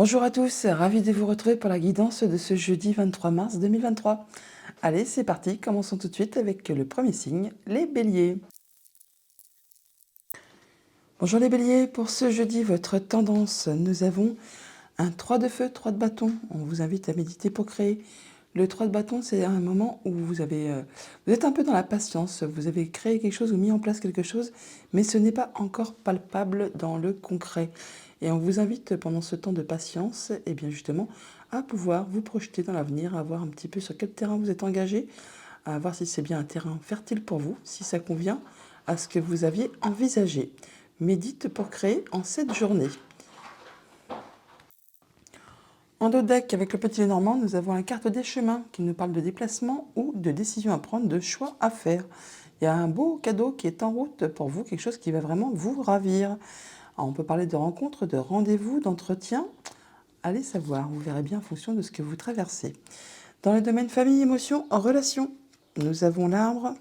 Bonjour à tous, ravi de vous retrouver pour la guidance de ce jeudi 23 mars 2023. Allez, c'est parti, commençons tout de suite avec le premier signe, les béliers. Bonjour les béliers, pour ce jeudi, votre tendance, nous avons un 3 de feu, 3 de bâton. On vous invite à méditer pour créer. Le 3 de bâton, c'est un moment où vous êtes un peu dans la patience, vous avez créé quelque chose ou mis en place quelque chose, mais ce n'est pas encore palpable dans le concret. Et on vous invite pendant ce temps de patience, et bien justement, à pouvoir vous projeter dans l'avenir, à voir un petit peu sur quel terrain vous êtes engagé, à voir si c'est bien un terrain fertile pour vous, si ça convient à ce que vous aviez envisagé. Médite pour créer en cette journée. En dos deck, avec le petit Lénormand, nous avons la carte des chemins qui nous parle de déplacement ou de décision à prendre, de choix à faire. Il y a un beau cadeau qui est en route pour vous, quelque chose qui va vraiment vous ravir. Alors, on peut parler de rencontres, de rendez-vous, d'entretien. Allez savoir, vous verrez bien en fonction de ce que vous traversez. Dans le domaine famille, émotion, relation, nous avons l'arbre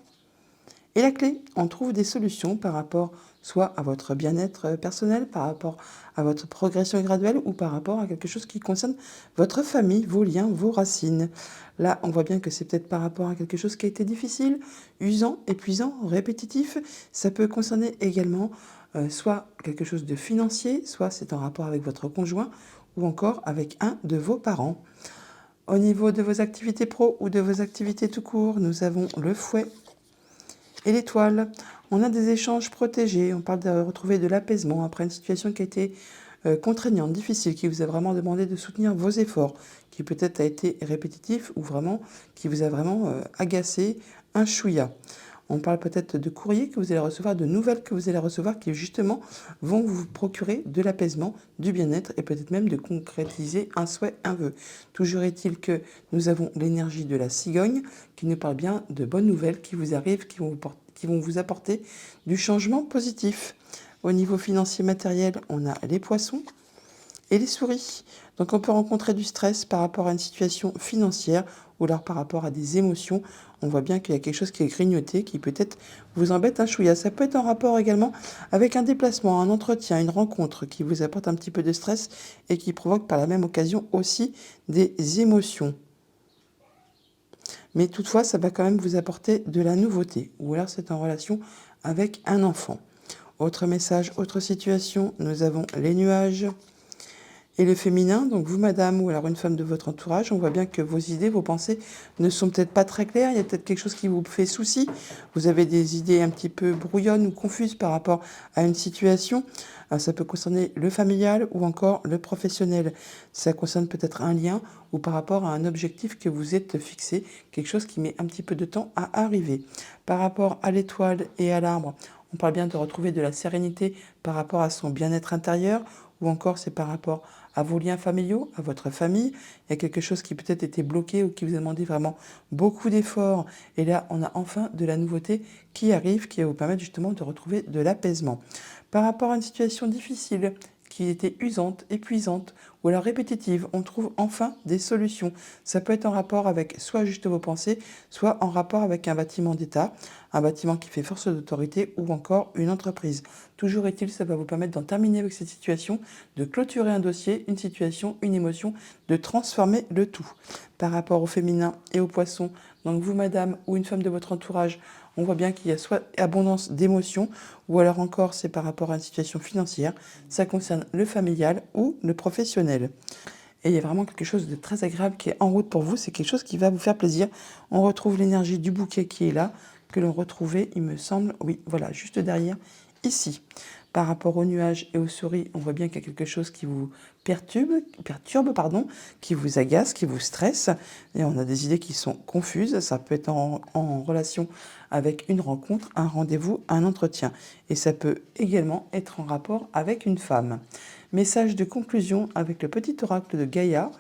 et la clé. On trouve des solutions par rapport soit à votre bien-être personnel, par rapport à votre progression graduelle ou par rapport à quelque chose qui concerne votre famille, vos liens, vos racines. Là, on voit bien que c'est peut-être par rapport à quelque chose qui a été difficile, usant, épuisant, répétitif. Ça peut concerner également soit quelque chose de financier, soit c'est en rapport avec votre conjoint ou encore avec un de vos parents. Au niveau de vos activités pro ou de vos activités tout court, nous avons le fouet et l'étoile. On a des échanges protégés, on parle de retrouver de l'apaisement après une situation qui a été contraignante, difficile, qui vous a vraiment demandé de soutenir vos efforts, qui peut-être a été répétitif ou vraiment qui vous a vraiment agacé, un chouïa. On parle peut-être de courriers que vous allez recevoir, de nouvelles que vous allez recevoir qui justement vont vous procurer de l'apaisement, du bien-être et peut-être même de concrétiser un souhait, un vœu. Toujours est-il que nous avons l'énergie de la cigogne qui nous parle bien de bonnes nouvelles qui vous arrivent, qui vont vous apporter du changement positif. Au niveau financier matériel, on a les poissons et les souris. Donc on peut rencontrer du stress par rapport à une situation financière ou alors par rapport à des émotions. On voit bien qu'il y a quelque chose qui est grignoté, qui peut-être vous embête un chouïa. Ça peut être en rapport également avec un déplacement, un entretien, une rencontre qui vous apporte un petit peu de stress et qui provoque par la même occasion aussi des émotions. Mais toutefois, ça va quand même vous apporter de la nouveauté. Ou alors c'est en relation avec un enfant. Autre message, autre situation, nous avons les nuages. Et le féminin, donc vous madame ou alors une femme de votre entourage, on voit bien que vos idées, vos pensées ne sont peut-être pas très claires, il y a peut-être quelque chose qui vous fait souci, vous avez des idées un petit peu brouillonnes ou confuses par rapport à une situation. Ça peut concerner le familial ou encore le professionnel. Ça concerne peut-être un lien ou par rapport à un objectif que vous êtes fixé, quelque chose qui met un petit peu de temps à arriver. Par rapport à l'étoile et à l'arbre, on parle bien de retrouver de la sérénité par rapport à son bien-être intérieur ou encore c'est par rapport à vos liens familiaux, à votre famille. Il y a quelque chose qui peut-être était bloqué ou qui vous a demandé vraiment beaucoup d'efforts. Et là, on a enfin de la nouveauté qui arrive, qui va vous permettre justement de retrouver de l'apaisement. Par rapport à une situation difficile, qui était usante, épuisante ou alors répétitive, on trouve enfin des solutions. Ça peut être en rapport avec soit juste vos pensées, soit en rapport avec un bâtiment d'État, un bâtiment qui fait force d'autorité ou encore une entreprise. Toujours est-il, ça va vous permettre d'en terminer avec cette situation, de clôturer un dossier, une situation, une émotion, de transformer le tout. Par rapport au féminin et au poisson, donc vous madame ou une femme de votre entourage, on voit bien qu'il y a soit abondance d'émotions ou alors encore c'est par rapport à une situation financière, ça concerne le familial ou le professionnel. Et il y a vraiment quelque chose de très agréable qui est en route pour vous, c'est quelque chose qui va vous faire plaisir. On retrouve l'énergie du bouquet qui est là, que l'on retrouvait, il me semble, oui, voilà, juste derrière, ici. Par rapport aux nuages et aux souris, on voit bien qu'il y a quelque chose qui vous perturbe, qui vous agace, qui vous stresse. Et on a des idées qui sont confuses. Ça peut être en relation avec une rencontre, un rendez-vous, un entretien. Et ça peut également être en rapport avec une femme. Message de conclusion avec le petit oracle de Gaïa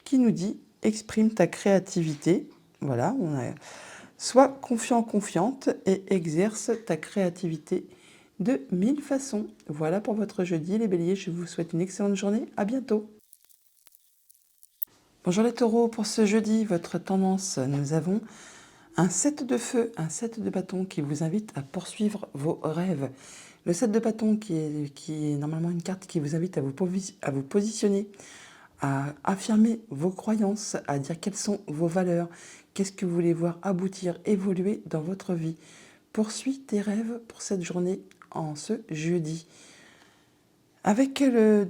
qui nous dit « Exprime ta créativité ». Voilà, sois confiant, confiante et exerce ta créativité de 1000 façons. Voilà pour votre jeudi, les béliers. Je vous souhaite une excellente journée. À bientôt. Bonjour les taureaux. Pour ce jeudi, votre tendance, nous avons un 7 de feu, un 7 de bâton qui vous invite à poursuivre vos rêves. Le 7 de bâton qui est normalement une carte qui vous invite à vous positionner, à affirmer vos croyances, à dire quelles sont vos valeurs, qu'est-ce que vous voulez voir aboutir, évoluer dans votre vie. Poursuis tes rêves pour cette journée en ce jeudi. Avec le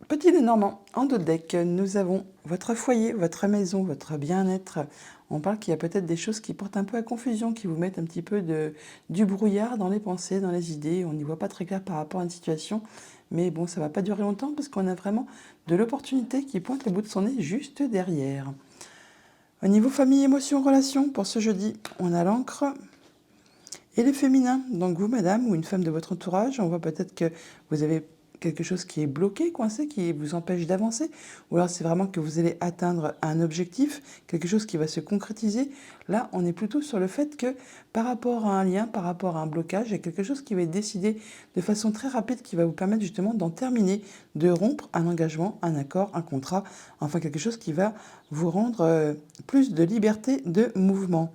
petit Lenormand en dos de deck, nous avons votre foyer, votre maison, votre bien-être. On parle qu'il y a peut-être des choses qui portent un peu à confusion, qui vous mettent un petit peu du brouillard dans les pensées, dans les idées. On n'y voit pas très clair par rapport à une situation. Mais bon, ça ne va pas durer longtemps parce qu'on a vraiment de l'opportunité qui pointe le bout de son nez juste derrière. Au niveau famille, émotion, relation, pour ce jeudi, on a l'encre et le féminin. Donc vous, madame, ou une femme de votre entourage, on voit peut-être que vous avez quelque chose qui est bloqué, coincé, qui vous empêche d'avancer, ou alors c'est vraiment que vous allez atteindre un objectif, quelque chose qui va se concrétiser. Là, on est plutôt sur le fait que par rapport à un lien, par rapport à un blocage, il y a quelque chose qui va être décidé de façon très rapide, qui va vous permettre justement d'en terminer, de rompre un engagement, un accord, un contrat, enfin quelque chose qui va vous rendre plus de liberté de mouvement.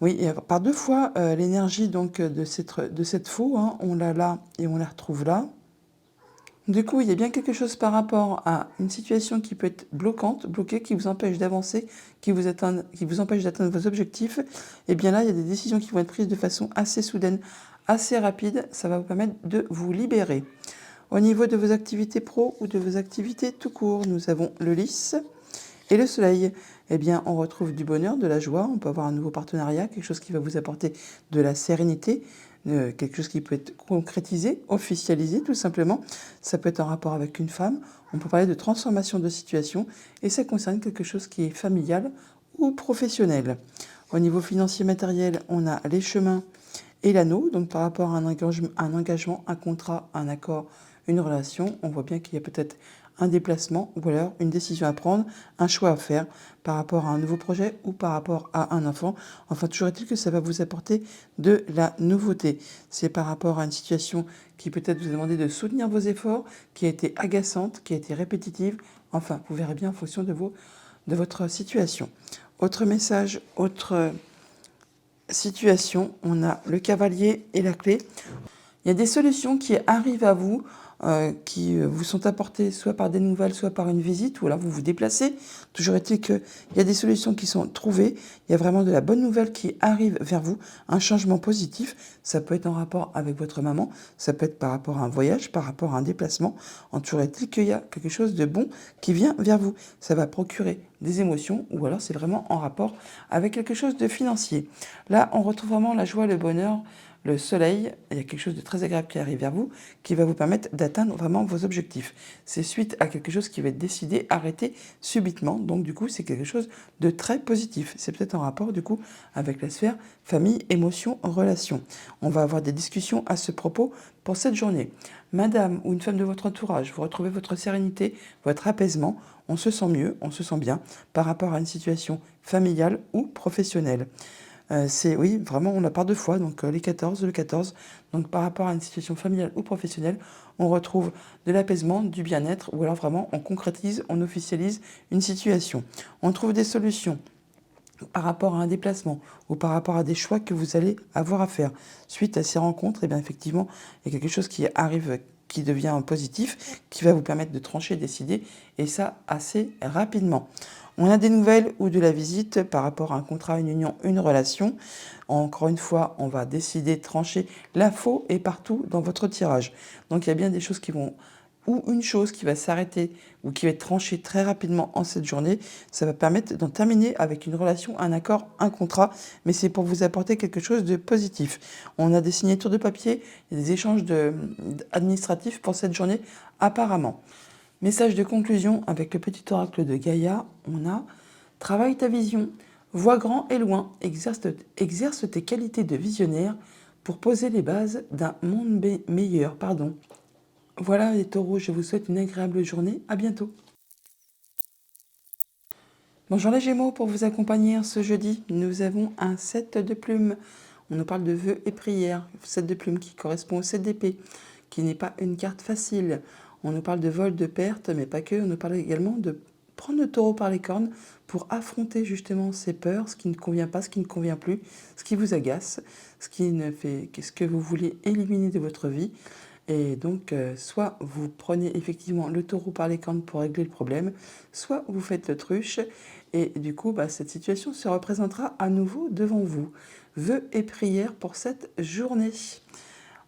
Oui, et par deux fois, l'énergie donc de cette faux, hein, on l'a là et on la retrouve là. Du coup, il y a bien quelque chose par rapport à une situation qui peut être bloquante, bloquée, qui vous empêche d'avancer, qui vous empêche d'atteindre vos objectifs. Et bien là, il y a des décisions qui vont être prises de façon assez soudaine, assez rapide. Ça va vous permettre de vous libérer. Au niveau de vos activités pro ou de vos activités tout court, nous avons le lys et le soleil. Eh bien, on retrouve du bonheur, de la joie, on peut avoir un nouveau partenariat, quelque chose qui va vous apporter de la sérénité, quelque chose qui peut être concrétisé, officialisé tout simplement. Ça peut être en rapport avec une femme, on peut parler de transformation de situation et ça concerne quelque chose qui est familial ou professionnel. Au niveau financier matériel, on a les chemins et l'anneau, donc par rapport à un engagement, un contrat, un accord, une relation, on voit bien qu'il y a peut-être un déplacement ou alors une décision à prendre, un choix à faire par rapport à un nouveau projet ou par rapport à un enfant. Enfin, toujours est-il que ça va vous apporter de la nouveauté. C'est par rapport à une situation qui peut-être vous a demandé de soutenir vos efforts, qui a été agaçante, qui a été répétitive. Enfin, vous verrez bien en fonction de votre situation. Autre message, autre situation, on a le cavalier et la clé. Il y a des solutions qui arrivent à vous, qui vous sont apportées soit par des nouvelles, soit par une visite, ou alors vous vous déplacez. Toujours est-il qu'il y a des solutions qui sont trouvées, il y a vraiment de la bonne nouvelle qui arrive vers vous, un changement positif. Ça peut être en rapport avec votre maman, ça peut être par rapport à un voyage, par rapport à un déplacement. En toujours est-il qu'il y a quelque chose de bon qui vient vers vous. Ça va procurer des émotions, ou alors c'est vraiment en rapport avec quelque chose de financier. Là, on retrouve vraiment la joie, le bonheur, le soleil, il y a quelque chose de très agréable qui arrive vers vous, qui va vous permettre d'atteindre vraiment vos objectifs. C'est suite à quelque chose qui va être décidé, arrêté subitement. Donc du coup, c'est quelque chose de très positif. C'est peut-être en rapport du coup avec la sphère famille, émotion, relation. On va avoir des discussions à ce propos pour cette journée. Madame ou une femme de votre entourage, vous retrouvez votre sérénité, votre apaisement. On se sent mieux, on se sent bien par rapport à une situation familiale ou professionnelle. C'est oui, vraiment, on la part deux fois, donc les 14, le 14. Donc par rapport à une situation familiale ou professionnelle, on retrouve de l'apaisement, du bien-être, ou alors vraiment on concrétise, on officialise une situation. On trouve des solutions par rapport à un déplacement ou par rapport à des choix que vous allez avoir à faire. Suite à ces rencontres, et bien effectivement, il y a quelque chose qui arrive qui devient positif, qui va vous permettre de trancher, décider, et ça assez rapidement. On a des nouvelles ou de la visite par rapport à un contrat, une union, une relation. Encore une fois, on va décider, trancher. L'info est partout dans votre tirage. Donc il y a bien des choses qui vont ou une chose qui va s'arrêter ou qui va être tranchée très rapidement en cette journée, ça va permettre d'en terminer avec une relation, un accord, un contrat, mais c'est pour vous apporter quelque chose de positif. On a des signatures de papier et des échanges administratifs pour cette journée apparemment. Message de conclusion avec le petit oracle de Gaïa, on a « Travaille ta vision, vois grand et loin, exerce tes qualités de visionnaire pour poser les bases d'un monde meilleur. » Voilà les taureaux, je vous souhaite une agréable journée. À bientôt. Bonjour les Gémeaux, pour vous accompagner ce jeudi, nous avons un 7 de plumes. On nous parle de vœux et prières. 7 de plumes qui correspond au 7 d'épée, qui n'est pas une carte facile. On nous parle de vol, de perte, mais pas que. On nous parle également de prendre le taureau par les cornes pour affronter justement ces peurs, ce qui ne convient pas, ce qui ne convient plus, ce qui vous agace, ce que vous voulez éliminer de votre vie. Et donc, soit vous prenez effectivement le taureau par les cornes pour régler le problème, soit vous faites l'autruche. Et du coup, cette situation se représentera à nouveau devant vous. Vœux et prières pour cette journée.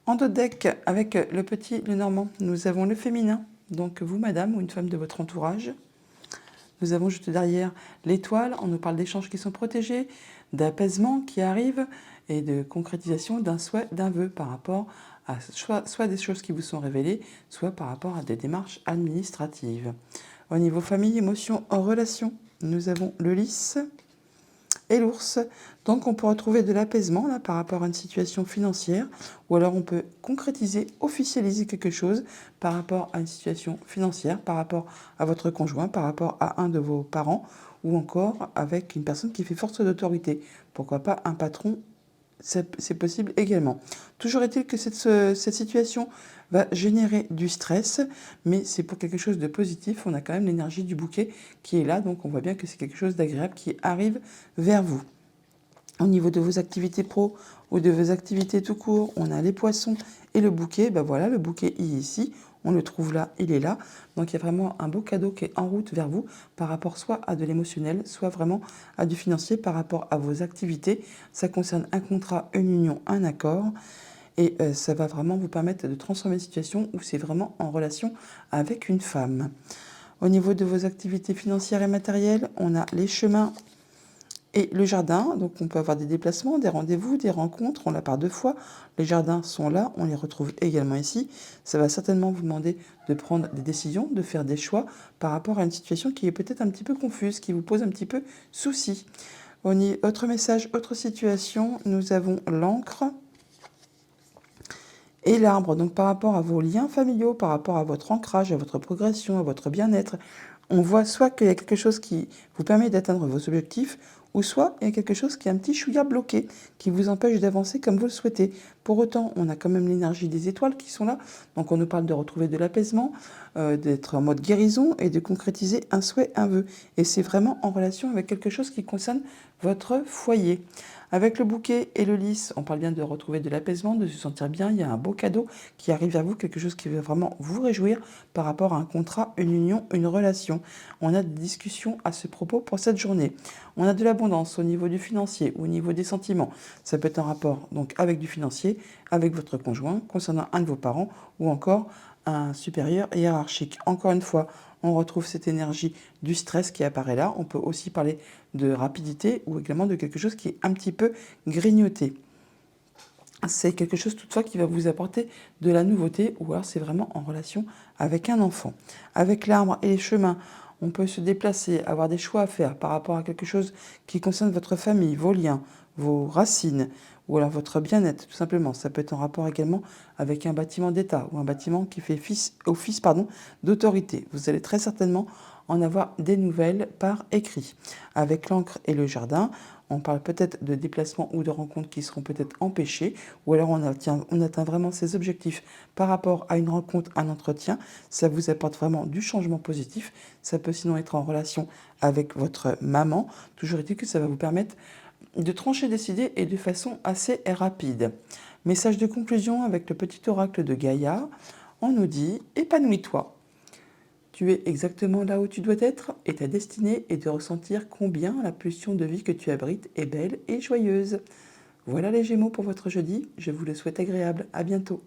En dos de deck, avec le petit Lenormand, nous avons le féminin, donc vous, madame, ou une femme de votre entourage. Nous avons juste derrière l'étoile, on nous parle d'échanges qui sont protégés, d'apaisement qui arrive et de concrétisation d'un souhait, d'un vœu par rapport à soit des choses qui vous sont révélées, soit par rapport à des démarches administratives. Au niveau famille, émotion, en relation, nous avons le lys et l'ours. Donc on peut retrouver de l'apaisement là par rapport à une situation financière, ou alors on peut concrétiser, officialiser quelque chose par rapport à une situation financière, par rapport à votre conjoint, par rapport à un de vos parents, ou encore avec une personne qui fait force d'autorité. Pourquoi pas un patron, c'est possible également. Toujours est-il que cette situation va générer du stress, mais c'est pour quelque chose de positif. On a quand même l'énergie du bouquet qui est là, donc on voit bien que c'est quelque chose d'agréable qui arrive vers vous. Au niveau de vos activités pro ou de vos activités tout court, on a les poissons et le bouquet. Voilà, le bouquet est ici. On le trouve là, il est là. Donc il y a vraiment un beau cadeau qui est en route vers vous par rapport soit à de l'émotionnel, soit vraiment à du financier par rapport à vos activités. Ça concerne un contrat, une union, un accord. Et ça va vraiment vous permettre de transformer une situation où c'est vraiment en relation avec une femme. Au niveau de vos activités financières et matérielles, on a les chemins et le jardin. Donc on peut avoir des déplacements, des rendez-vous, des rencontres. On l'a par 2 fois. Les jardins sont là, on les retrouve également ici. Ça va certainement vous demander de prendre des décisions, de faire des choix par rapport à une situation qui est peut-être un petit peu confuse, qui vous pose un petit peu souci. Autre message, autre situation, nous avons l'encre et l'arbre. Donc par rapport à vos liens familiaux, par rapport à votre ancrage, à votre progression, à votre bien-être, on voit soit qu'il y a quelque chose qui vous permet d'atteindre vos objectifs, ou soit il y a quelque chose qui est un petit chouïa bloqué, qui vous empêche d'avancer comme vous le souhaitez. Pour autant, on a quand même l'énergie des étoiles qui sont là. Donc on nous parle de retrouver de l'apaisement, d'être en mode guérison et de concrétiser un souhait, un vœu. Et c'est vraiment en relation avec quelque chose qui concerne votre foyer. Avec le bouquet et le lys, on parle bien de retrouver de l'apaisement, de se sentir bien. Il y a un beau cadeau qui arrive vers vous, quelque chose qui va vraiment vous réjouir par rapport à un contrat, une union, une relation. On a des discussions à ce propos pour cette journée. On a de l'abondance au niveau du financier, au niveau des sentiments. Ça peut être en rapport donc avec du financier, avec votre conjoint, concernant un de vos parents ou encore un supérieur hiérarchique. Encore une fois, on retrouve cette énergie du stress qui apparaît là. On peut aussi parler de rapidité ou également de quelque chose qui est un petit peu grignoté. C'est quelque chose toutefois qui va vous apporter de la nouveauté ou alors c'est vraiment en relation avec un enfant. Avec l'arbre et les chemins, on peut se déplacer, avoir des choix à faire par rapport à quelque chose qui concerne votre famille, vos liens, vos racines ou alors votre bien-être tout simplement. Ça peut être en rapport également avec un bâtiment d'État ou un bâtiment qui fait office d'autorité. Vous allez très certainement en avoir des nouvelles par écrit. Avec l'encre et le jardin, on parle peut-être de déplacements ou de rencontres qui seront peut-être empêchées, ou alors on atteint vraiment ses objectifs par rapport à une rencontre, un entretien. Ça vous apporte vraiment du changement positif. Ça peut sinon être en relation avec votre maman. Toujours est-il que ça va vous permettre de trancher des idées et de façon assez rapide. Message de conclusion avec le petit oracle de Gaïa. On nous dit « Épanouis-toi ». Tu es exactement là où tu dois être et ta destinée est de ressentir combien la pulsion de vie que tu abrites est belle et joyeuse. Voilà les Gémeaux pour votre jeudi, je vous le souhaite agréable, à bientôt.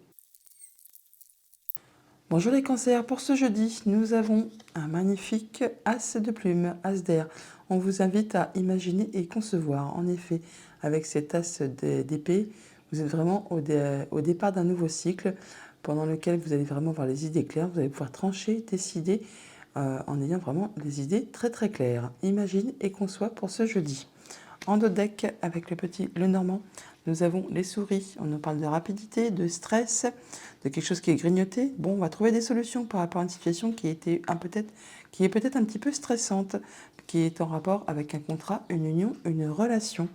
Bonjour les cancers, pour ce jeudi, nous avons un magnifique as de plumes, as d'air. On vous invite à imaginer et concevoir. En effet, avec cet as d'épée, vous êtes vraiment au départ d'un nouveau cycle pendant lequel vous allez vraiment avoir les idées claires. Vous allez pouvoir trancher, décider en ayant vraiment les idées très très claires. Imagine et conçois pour ce jeudi. En dos de deck, avec le petit Lenormand, nous avons les souris. On nous parle de rapidité, de stress, de quelque chose qui est grignoté. Bon, on va trouver des solutions par rapport à une situation qui est peut-être un petit peu stressante, qui est en rapport avec un contrat, une union, une relation.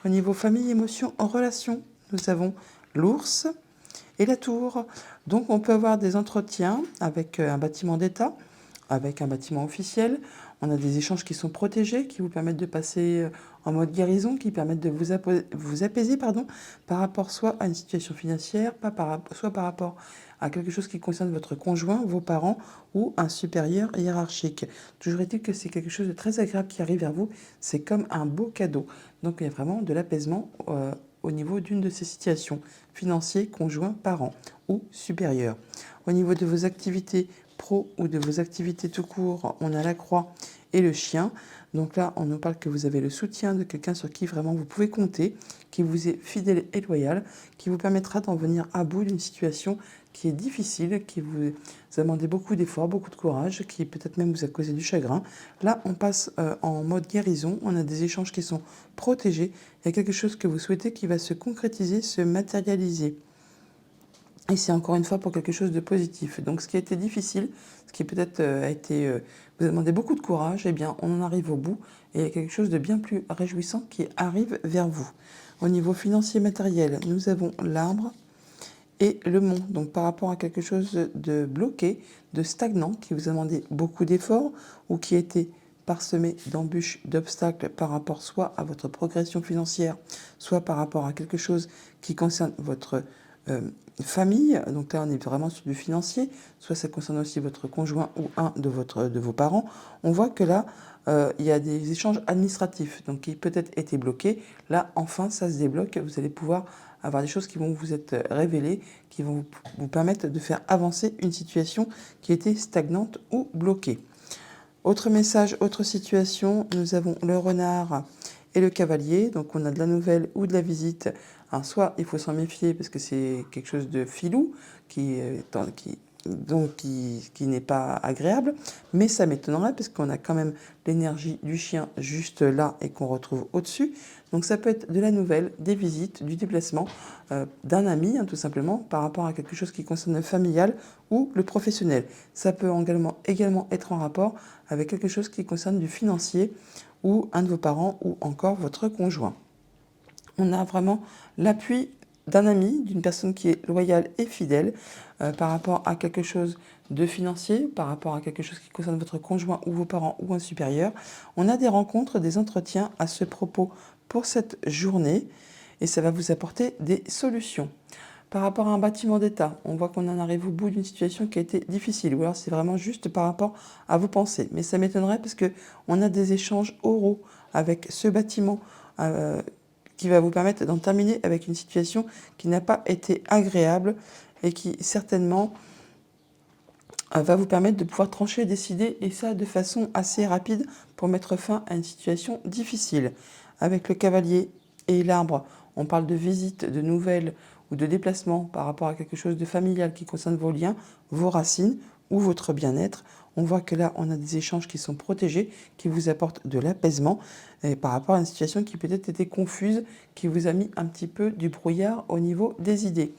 Au niveau famille, émotion, en relation, nous avons l'ours et la tour. Donc on peut avoir des entretiens avec un bâtiment d'État, avec un bâtiment officiel. On a des échanges qui sont protégés, qui vous permettent de passer en mode guérison, qui permettent de vous apaiser pardon, par rapport soit à une situation financière, soit par rapport à quelque chose qui concerne votre conjoint, vos parents ou un supérieur hiérarchique. Toujours est-il que c'est quelque chose de très agréable qui arrive vers vous. C'est comme un beau cadeau. Donc il y a vraiment de l'apaisement au niveau d'une de ces situations, financier, conjoint, parent ou supérieur. Au niveau de vos activités pro ou de vos activités tout court, on a la croix et le chien. Donc là, on nous parle que vous avez le soutien de quelqu'un sur qui vraiment vous pouvez compter, qui vous est fidèle et loyal, qui vous permettra d'en venir à bout d'une situation qui est difficile, qui vous a demandé beaucoup d'efforts, beaucoup de courage, qui peut-être même vous a causé du chagrin. Là, on passe en mode guérison, on a des échanges qui sont protégés, il y a quelque chose que vous souhaitez qui va se concrétiser, se matérialiser. Et c'est encore une fois pour quelque chose de positif. Donc ce qui a été difficile, ce qui peut-être vous a demandé beaucoup de courage, eh bien on en arrive au bout et il y a quelque chose de bien plus réjouissant qui arrive vers vous. Au niveau financier matériel, nous avons l'arbre et le mont. Donc par rapport à quelque chose de bloqué, de stagnant, qui vous a demandé beaucoup d'efforts ou qui a été parsemé d'embûches, d'obstacles par rapport soit à votre progression financière, soit par rapport à quelque chose qui concerne votre famille. Donc là, on est vraiment sur du financier, soit ça concerne aussi votre conjoint ou un de vos parents. On voit que là, il y a des échanges administratifs, donc qui peut-être étaient bloqués. Là, enfin, ça se débloque. Vous allez pouvoir avoir des choses qui vont vous être révélées, qui vont vous permettre de faire avancer une situation qui était stagnante ou bloquée. Autre message, autre situation, nous avons le renard et le cavalier. Donc on a de la nouvelle ou de la visite. Alors soit il faut s'en méfier parce que c'est quelque chose de filou qui n'est pas agréable, mais ça m'étonnerait parce qu'on a quand même l'énergie du chien juste là et qu'on retrouve au-dessus. Donc ça peut être de la nouvelle, des visites, du déplacement d'un ami, tout simplement, par rapport à quelque chose qui concerne le familial ou le professionnel. Ça peut également être en rapport avec quelque chose qui concerne du financier ou un de vos parents ou encore votre conjoint. On a vraiment l'appui d'un ami, d'une personne qui est loyale et fidèle par rapport à quelque chose de financier, par rapport à quelque chose qui concerne votre conjoint ou vos parents ou un supérieur. On a des rencontres, des entretiens à ce propos pour cette journée et ça va vous apporter des solutions. Par rapport à un bâtiment d'État, on voit qu'on en arrive au bout d'une situation qui a été difficile, ou alors c'est vraiment juste par rapport à vos pensées. Mais ça m'étonnerait parce qu'on a des échanges oraux avec ce bâtiment qui va vous permettre d'en terminer avec une situation qui n'a pas été agréable et qui certainement va vous permettre de pouvoir trancher et décider, et ça de façon assez rapide pour mettre fin à une situation difficile. Avec le cavalier et l'arbre, on parle de visite, de nouvelles ou de déplacement par rapport à quelque chose de familial qui concerne vos liens, vos racines ou votre bien-être. On voit que là, on a des échanges qui sont protégés, qui vous apportent de l'apaisement par rapport à une situation qui peut-être était confuse, qui vous a mis un petit peu du brouillard au niveau des idées.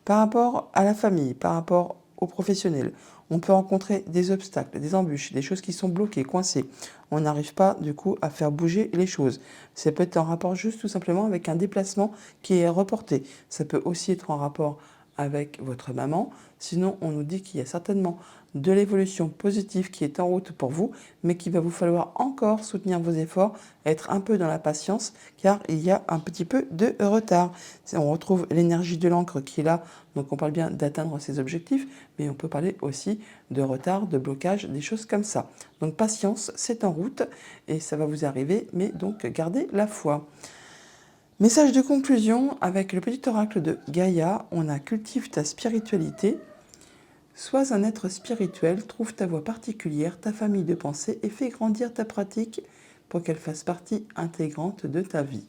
Par rapport à la famille, par rapport aux professionnels, on peut rencontrer des obstacles, des embûches, des choses qui sont bloquées, coincées. On n'arrive pas du coup à faire bouger les choses. Ça peut être en rapport juste tout simplement avec un déplacement qui est reporté. Ça peut aussi être en rapport avec votre maman. Sinon, on nous dit qu'il y a certainement de l'évolution positive qui est en route pour vous, mais qu'il va vous falloir encore soutenir vos efforts, être un peu dans la patience, car il y a un petit peu de retard. On retrouve l'énergie de l'encre qui est là, donc on parle bien d'atteindre ses objectifs, mais on peut parler aussi de retard, de blocage, des choses comme ça. Donc patience, c'est en route et ça va vous arriver, mais donc gardez la foi. Message de conclusion avec le petit oracle de Gaïa, on a cultive ta spiritualité. Sois un être spirituel, trouve ta voie particulière, ta famille de pensée et fais grandir ta pratique pour qu'elle fasse partie intégrante de ta vie.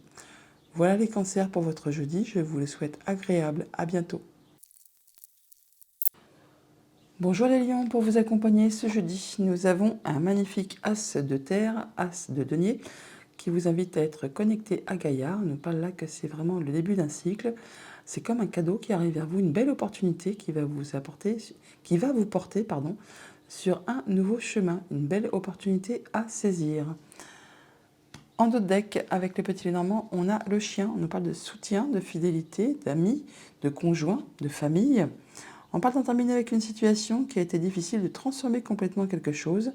Voilà les cancers pour votre jeudi, je vous le souhaite agréable, à bientôt. Bonjour les lions, pour vous accompagner ce jeudi, nous avons un magnifique as de terre, as de denier, qui vous invite à être connecté à Gaïa. On nous parle là que c'est vraiment le début d'un cycle. C'est comme un cadeau qui arrive vers vous, une belle opportunité qui va vous porter sur un nouveau chemin, une belle opportunité à saisir. En d'autres deck, avec le petit Lénormand, on a le chien. On nous parle de soutien, de fidélité, d'amis, de conjoints, de famille. On parle d'en terminer avec une situation qui a été difficile, de transformer complètement quelque chose.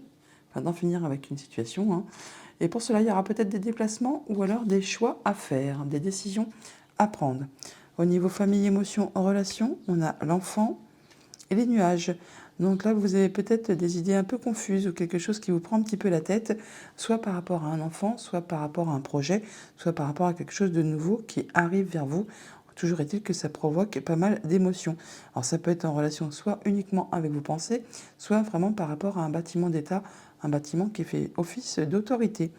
enfin, d'en finir avec une situation, hein. Et pour cela, il y aura peut-être des déplacements ou alors des choix à faire, des décisions à prendre. Au niveau famille, émotions, en relation, on a l'enfant et les nuages. Donc là, vous avez peut-être des idées un peu confuses ou quelque chose qui vous prend un petit peu la tête, soit par rapport à un enfant, soit par rapport à un projet, soit par rapport à quelque chose de nouveau qui arrive vers vous. Toujours est-il que ça provoque pas mal d'émotions. Alors ça peut être en relation soit uniquement avec vos pensées, soit vraiment par rapport à un bâtiment d'État, un bâtiment qui fait office d'autorité.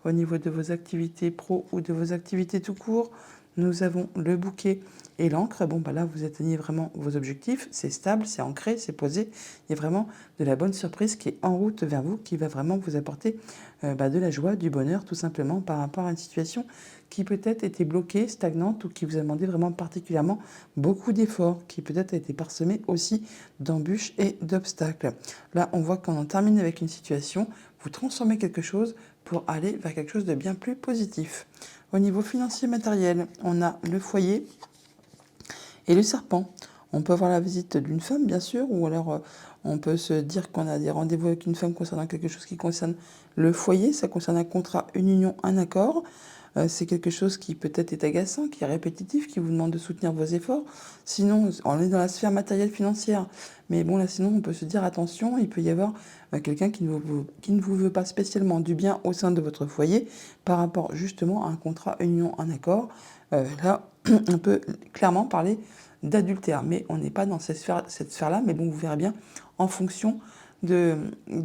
Au niveau de vos activités pro ou de vos activités tout court, nous avons le bouquet et l'encre. Bon, bah là, vous atteignez vraiment vos objectifs. C'est stable, c'est ancré, c'est posé. Il y a vraiment de la bonne surprise qui est en route vers vous, qui va vraiment vous apporter de la joie, du bonheur, tout simplement par rapport à une situation qui peut-être était bloquée, stagnante ou qui vous a demandé vraiment particulièrement beaucoup d'efforts, qui peut-être a été parsemée aussi d'embûches et d'obstacles. Là, on voit qu'on en termine avec une situation, vous transformez quelque chose pour aller vers quelque chose de bien plus positif. Au niveau financier matériel, on a le foyer et le serpent. On peut avoir la visite d'une femme, bien sûr, ou alors on peut se dire qu'on a des rendez-vous avec une femme concernant quelque chose qui concerne le foyer. Ça concerne un contrat, une union, un accord. C'est quelque chose qui peut-être est agaçant, qui est répétitif, qui vous demande de soutenir vos efforts. Sinon, on est dans la sphère matérielle financière. Mais bon, là, sinon, on peut se dire, attention, il peut y avoir quelqu'un qui ne vous veut pas spécialement du bien au sein de votre foyer par rapport justement à un contrat, une union, un accord. Là, on peut clairement parler d'adultère, mais on n'est pas dans cette sphère-là, mais bon, vous verrez bien en fonction de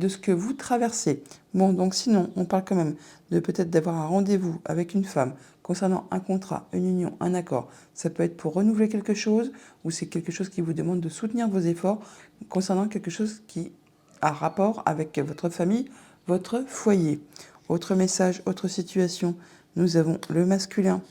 ce que vous traversez. Bon, donc sinon, on parle quand même de peut-être d'avoir un rendez-vous avec une femme concernant un contrat, une union, un accord. Ça peut être pour renouveler quelque chose ou c'est quelque chose qui vous demande de soutenir vos efforts concernant quelque chose qui a rapport avec votre famille, votre foyer. Autre message, autre situation, nous avons le masculin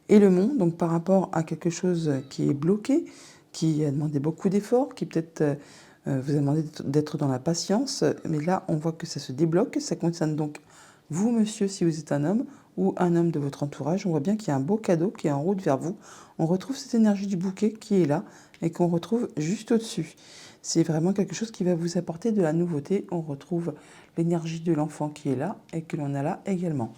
et le monde, donc par rapport à quelque chose qui est bloqué, qui a demandé beaucoup d'efforts, qui peut-être vous a demandé d'être dans la patience, mais là on voit que ça se débloque, ça concerne donc vous monsieur si vous êtes un homme ou un homme de votre entourage, on voit bien qu'il y a un beau cadeau qui est en route vers vous, on retrouve cette énergie du bouquet qui est là et qu'on retrouve juste au-dessus. C'est vraiment quelque chose qui va vous apporter de la nouveauté, on retrouve l'énergie de l'enfant qui est là et que l'on a là également.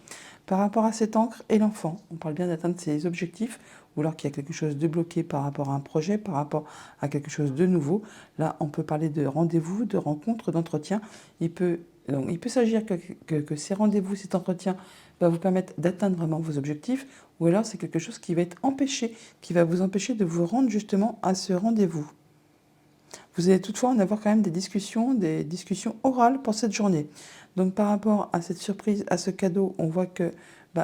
Par rapport à cette encre et l'enfant, on parle bien d'atteindre ses objectifs ou alors qu'il y a quelque chose de bloqué par rapport à un projet, par rapport à quelque chose de nouveau. Là, on peut parler de rendez-vous, de rencontres, d'entretien. Il peut s'agir que ces rendez-vous, cet entretien va vous permettre d'atteindre vraiment vos objectifs ou alors c'est quelque chose qui va être empêché, qui va vous empêcher de vous rendre justement à ce rendez-vous. Vous allez toutefois en avoir quand même des discussions orales pour cette journée. Donc par rapport à cette surprise, à ce cadeau, on voit que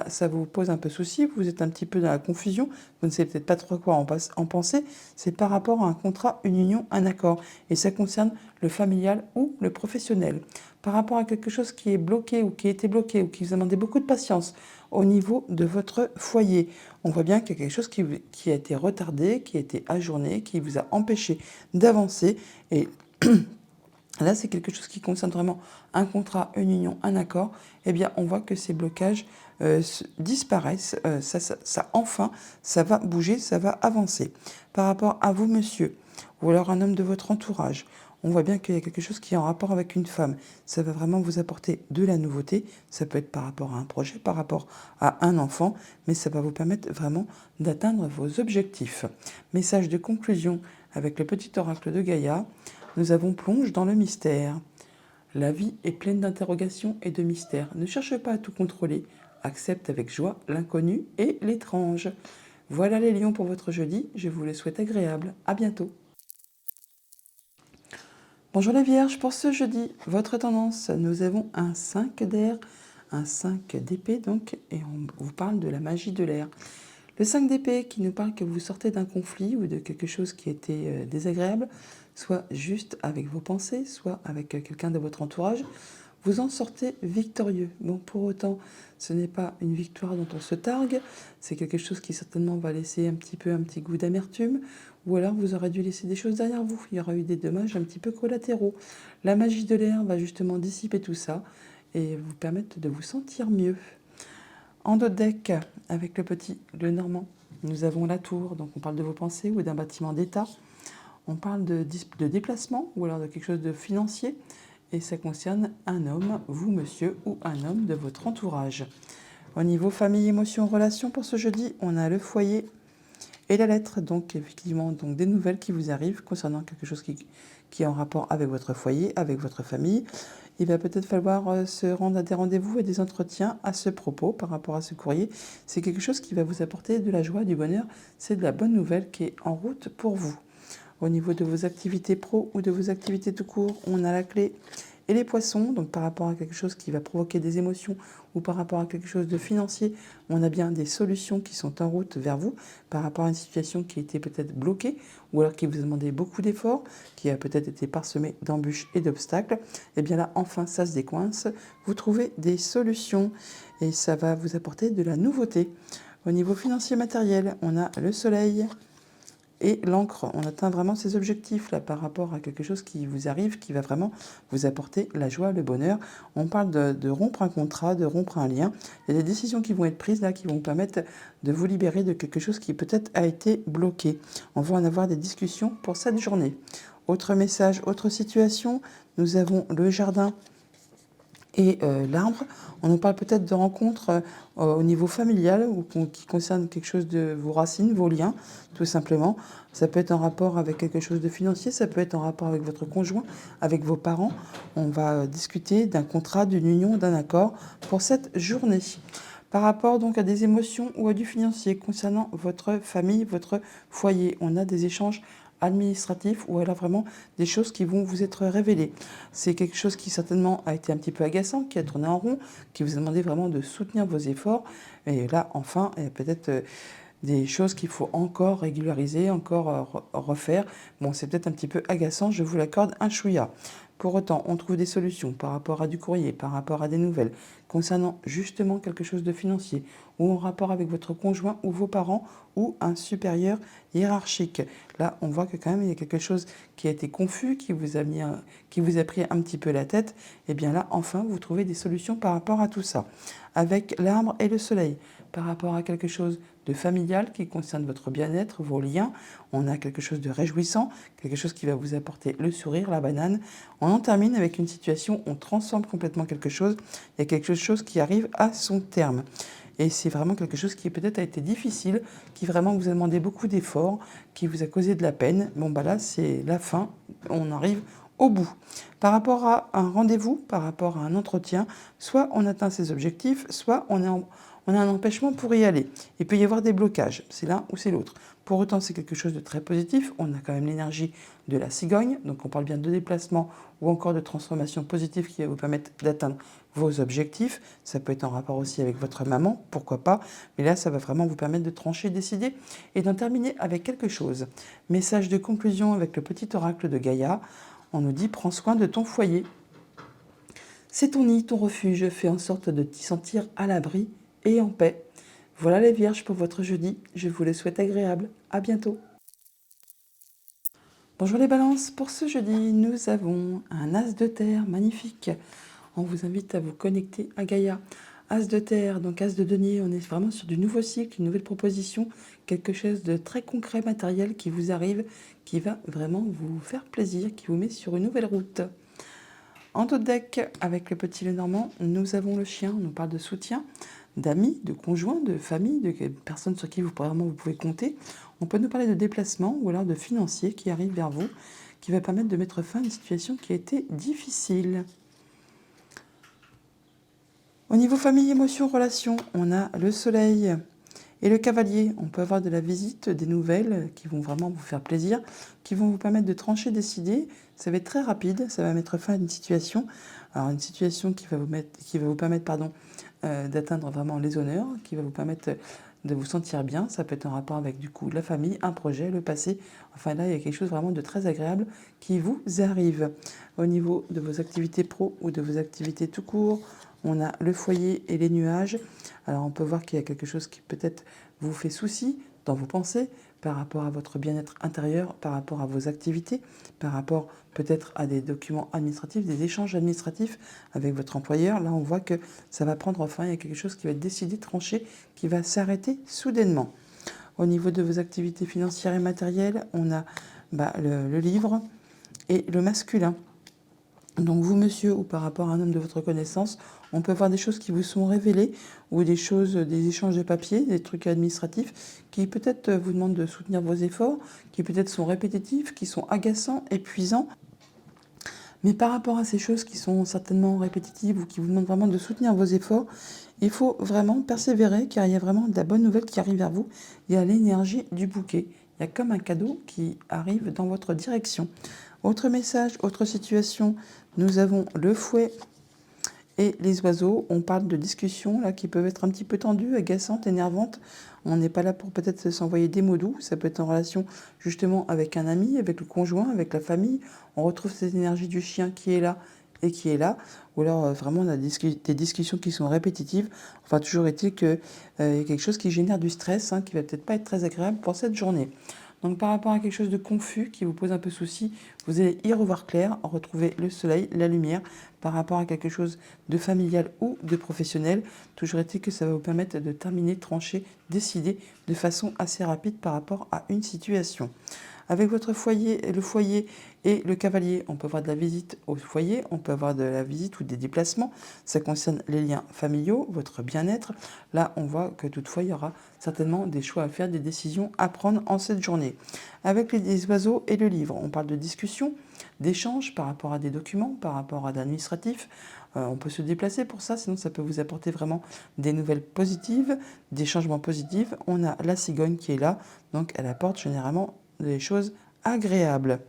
ça vous pose un peu souci, vous êtes un petit peu dans la confusion, vous ne savez peut-être pas trop quoi en penser. C'est par rapport à un contrat, une union, un accord. Et ça concerne le familial ou le professionnel. Par rapport à quelque chose qui est bloqué ou qui a été bloqué ou qui vous a demandé beaucoup de patience au niveau de votre foyer, on voit bien qu'il y a quelque chose qui a été retardé, qui a été ajourné, qui vous a empêché d'avancer. Et là, c'est quelque chose qui concerne vraiment un contrat, une union, un accord. Eh bien, on voit que ces blocages disparaissent. Enfin, ça va bouger, ça va avancer. Par rapport à vous, monsieur, ou alors un homme de votre entourage, on voit bien qu'il y a quelque chose qui est en rapport avec une femme. Ça va vraiment vous apporter de la nouveauté. Ça peut être par rapport à un projet, par rapport à un enfant, mais ça va vous permettre vraiment d'atteindre vos objectifs. Message de conclusion avec le petit oracle de Gaïa. Nous avons plonge dans le mystère. La vie est pleine d'interrogations et de mystères. Ne cherche pas à tout contrôler. Accepte avec joie l'inconnu et l'étrange. Voilà les lions pour votre jeudi. Je vous le souhaite agréable. À bientôt. Bonjour les vierges, pour ce jeudi, votre tendance, nous avons un 5 d'air, un 5 d'épée donc, et on vous parle de la magie de l'air. Le 5 d'épée qui nous parle que vous sortez d'un conflit ou de quelque chose qui était désagréable, soit juste avec vos pensées, soit avec quelqu'un de votre entourage, vous en sortez victorieux. Bon, pour autant, ce n'est pas une victoire dont on se targue, c'est quelque chose qui certainement va laisser un petit goût d'amertume, ou alors vous aurez dû laisser des choses derrière vous, il y aura eu des dommages un petit peu collatéraux. La magie de l'air va justement dissiper tout ça et vous permettre de vous sentir mieux. En dos de deck, avec le normand, nous avons la tour, donc on parle de vos pensées ou d'un bâtiment d'État. On parle de déplacement ou alors de quelque chose de financier. et ça concerne un homme, vous monsieur, ou un homme de votre entourage. Au niveau famille, émotions, relations, pour ce jeudi, on a le foyer et la lettre. Donc effectivement, donc des nouvelles qui vous arrivent concernant quelque chose qui est en rapport avec votre foyer, avec votre famille. Il va peut-être falloir se rendre à des rendez-vous et des entretiens à ce propos par rapport à ce courrier. C'est quelque chose qui va vous apporter de la joie, du bonheur. C'est de la bonne nouvelle qui est en route pour vous. Au niveau de vos activités pro ou de vos activités tout court, on a la clé et les poissons. Donc par rapport à quelque chose qui va provoquer des émotions ou par rapport à quelque chose de financier, on a bien des solutions qui sont en route vers vous par rapport à une situation qui était peut-être bloquée ou alors qui vous a demandé beaucoup d'efforts, qui a peut-être été parsemée d'embûches et d'obstacles. Et bien là, enfin, ça se décoince. Vous trouvez des solutions et ça va vous apporter de la nouveauté. Au niveau financier matériel, on a le soleil et l'encre. On atteint vraiment ces objectifs là par rapport à quelque chose qui vous arrive, qui va vraiment vous apporter la joie, le bonheur. On parle de rompre un contrat, de rompre un lien. Il y a des décisions qui vont être prises là, qui vont vous permettre de vous libérer de quelque chose qui peut-être a été bloqué. On va en avoir des discussions pour cette journée. Autre message, autre situation, nous avons le jardin et l'arbre. On nous parle peut-être de rencontres au niveau familial ou qui concernent quelque chose de vos racines, vos liens, tout simplement. Ça peut être en rapport avec quelque chose de financier, ça peut être en rapport avec votre conjoint, avec vos parents. On va discuter d'un contrat, d'une union, d'un accord pour cette journée. Par rapport donc à des émotions ou à du financier concernant votre famille, votre foyer, on a des échanges administratifs ou alors vraiment des choses qui vont vous être révélées. C'est quelque chose qui certainement a été un petit peu agaçant, qui a tourné en rond, qui vous a demandé vraiment de soutenir vos efforts. Et là, enfin, il y a peut-être des choses qu'il faut encore régulariser, encore refaire. Bon, c'est peut-être un petit peu agaçant, je vous l'accorde, un chouïa. Pour autant, on trouve des solutions par rapport à du courrier, par rapport à des nouvelles, concernant justement quelque chose de financier, ou en rapport avec votre conjoint ou vos parents, ou un supérieur hiérarchique. Là, on voit que quand même, il y a quelque chose qui a été confus, qui vous a pris un petit peu la tête. Et bien là, enfin, vous trouvez des solutions par rapport à tout ça. Avec l'arbre et le soleil, par rapport à quelque chose de familial qui concerne votre bien-être, vos liens. On a quelque chose de réjouissant, quelque chose qui va vous apporter le sourire, la banane. On en termine avec une situation, on transforme complètement quelque chose. Il y a quelque chose qui arrive à son terme. Et c'est vraiment quelque chose qui peut-être a été difficile, qui vraiment vous a demandé beaucoup d'efforts, qui vous a causé de la peine. Bon, bah là, c'est la fin. On arrive au bout. Par rapport à un rendez-vous, par rapport à un entretien, soit on atteint ses objectifs, soit on a un empêchement pour y aller. Il peut y avoir des blocages, c'est l'un ou c'est l'autre. Pour autant, c'est quelque chose de très positif. On a quand même l'énergie de la cigogne, donc on parle bien de déplacement ou encore de transformation positive qui va vous permettre d'atteindre vos objectifs. Ça peut être en rapport aussi avec votre maman, pourquoi pas. Mais là, ça va vraiment vous permettre de trancher, décider et d'en terminer avec quelque chose. Message de conclusion avec le petit oracle de Gaïa. On nous dit « Prends soin de ton foyer ». C'est ton nid, ton refuge. Fais en sorte de t'y sentir à l'abri et en paix. Voilà les vierges pour votre jeudi. Je vous le souhaite agréable. À bientôt. Bonjour les balances. Pour ce jeudi, nous avons un as de terre magnifique. On vous invite à vous connecter à Gaïa. As de terre, donc as de denier, on est vraiment sur du nouveau cycle, une nouvelle proposition, quelque chose de très concret, matériel qui vous arrive, qui va vraiment vous faire plaisir, qui vous met sur une nouvelle route. En dos de deck, avec le petit Lenormand, nous avons le chien, on nous parle de soutien, d'amis, de conjoints, de famille, de personnes sur qui vous pouvez compter. On peut nous parler de déplacement ou alors de financier qui arrive vers vous, qui va permettre de mettre fin à une situation qui a été difficile. Au niveau famille, émotions, relations, on a le soleil et le cavalier. On peut avoir de la visite, des nouvelles qui vont vraiment vous faire plaisir, qui vont vous permettre de trancher, décider. Ça va être très rapide, ça va mettre fin à une situation. Alors une situation qui va vous permettre d'atteindre vraiment les honneurs, qui va vous permettre de vous sentir bien. Ça peut être en rapport avec du coup la famille, un projet, le passé. Enfin là, il y a quelque chose vraiment de très agréable qui vous arrive. Au niveau de vos activités pro ou de vos activités tout court, on a le foyer et les nuages. Alors on peut voir qu'il y a quelque chose qui peut-être vous fait souci dans vos pensées par rapport à votre bien-être intérieur, par rapport à vos activités, par rapport peut-être à des documents administratifs, des échanges administratifs avec votre employeur. Là, on voit que ça va prendre fin, il y a quelque chose qui va être décidé, tranché, qui va s'arrêter soudainement. Au niveau de vos activités financières et matérielles, on a le livre et le masculin. Donc vous, monsieur, ou par rapport à un homme de votre connaissance, on peut voir des choses qui vous sont révélées ou des choses, des échanges de papier, des trucs administratifs qui peut-être vous demandent de soutenir vos efforts, qui peut-être sont répétitifs, qui sont agaçants, épuisants. Mais par rapport à ces choses qui sont certainement répétitives ou qui vous demandent vraiment de soutenir vos efforts, il faut vraiment persévérer car il y a vraiment de la bonne nouvelle qui arrive vers vous. Il y a l'énergie du bouquet. Il y a comme un cadeau qui arrive dans votre direction. Autre message, autre situation, nous avons le fouet et les oiseaux. On parle de discussions là, qui peuvent être un petit peu tendues, agaçantes, énervantes. On n'est pas là pour peut-être s'envoyer des mots doux. Ça peut être en relation justement avec un ami, avec le conjoint, avec la famille. On retrouve cette énergie du chien qui est là et qui est là. Ou alors vraiment on a des discussions qui sont répétitives. Enfin, toujours est-il qu'il y a quelque chose qui génère du stress, hein, qui va peut-être pas être très agréable pour cette journée. Donc par rapport à quelque chose de confus qui vous pose un peu souci, vous allez y revoir clair, retrouver le soleil, la lumière. Par rapport à quelque chose de familial ou de professionnel, toujours est-il que ça va vous permettre de terminer, trancher, décider de façon assez rapide par rapport à une situation. Avec votre foyer, le foyer et le cavalier, on peut avoir de la visite au foyer, on peut avoir de la visite ou des déplacements. Ça concerne les liens familiaux, votre bien-être. Là, on voit que toutefois, il y aura certainement des choix à faire, des décisions à prendre en cette journée. Avec les oiseaux et le livre, on parle de discussion, d'échange par rapport à des documents, par rapport à l'administratif. On peut se déplacer pour ça, sinon ça peut vous apporter vraiment des nouvelles positives, des changements positifs. On a la cigogne qui est là, donc elle apporte généralement des choses agréables.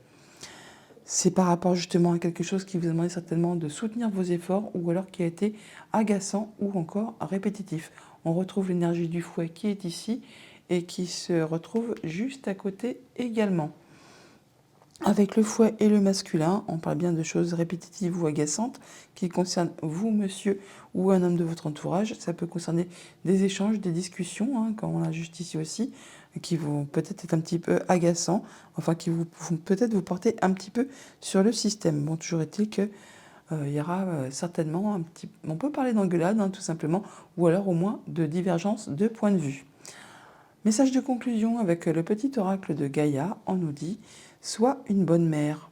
C'est par rapport justement à quelque chose qui vous a demandé certainement de soutenir vos efforts ou alors qui a été agaçant ou encore répétitif. On retrouve l'énergie du fouet qui est ici et qui se retrouve juste à côté également. Avec le fouet et le masculin, on parle bien de choses répétitives ou agaçantes qui concernent vous, monsieur, ou un homme de votre entourage. Ça peut concerner des échanges, des discussions, hein, comme on l'a juste ici aussi, qui vont peut-être être un petit peu agaçants, enfin qui vont peut-être vous porter un petit peu sur le système. Bon, toujours est-il que il y aura certainement un petit... On peut parler d'engueulade, hein, tout simplement, ou alors au moins de divergence de point de vue. Message de conclusion avec le petit oracle de Gaïa, on nous dit « Sois une bonne mère,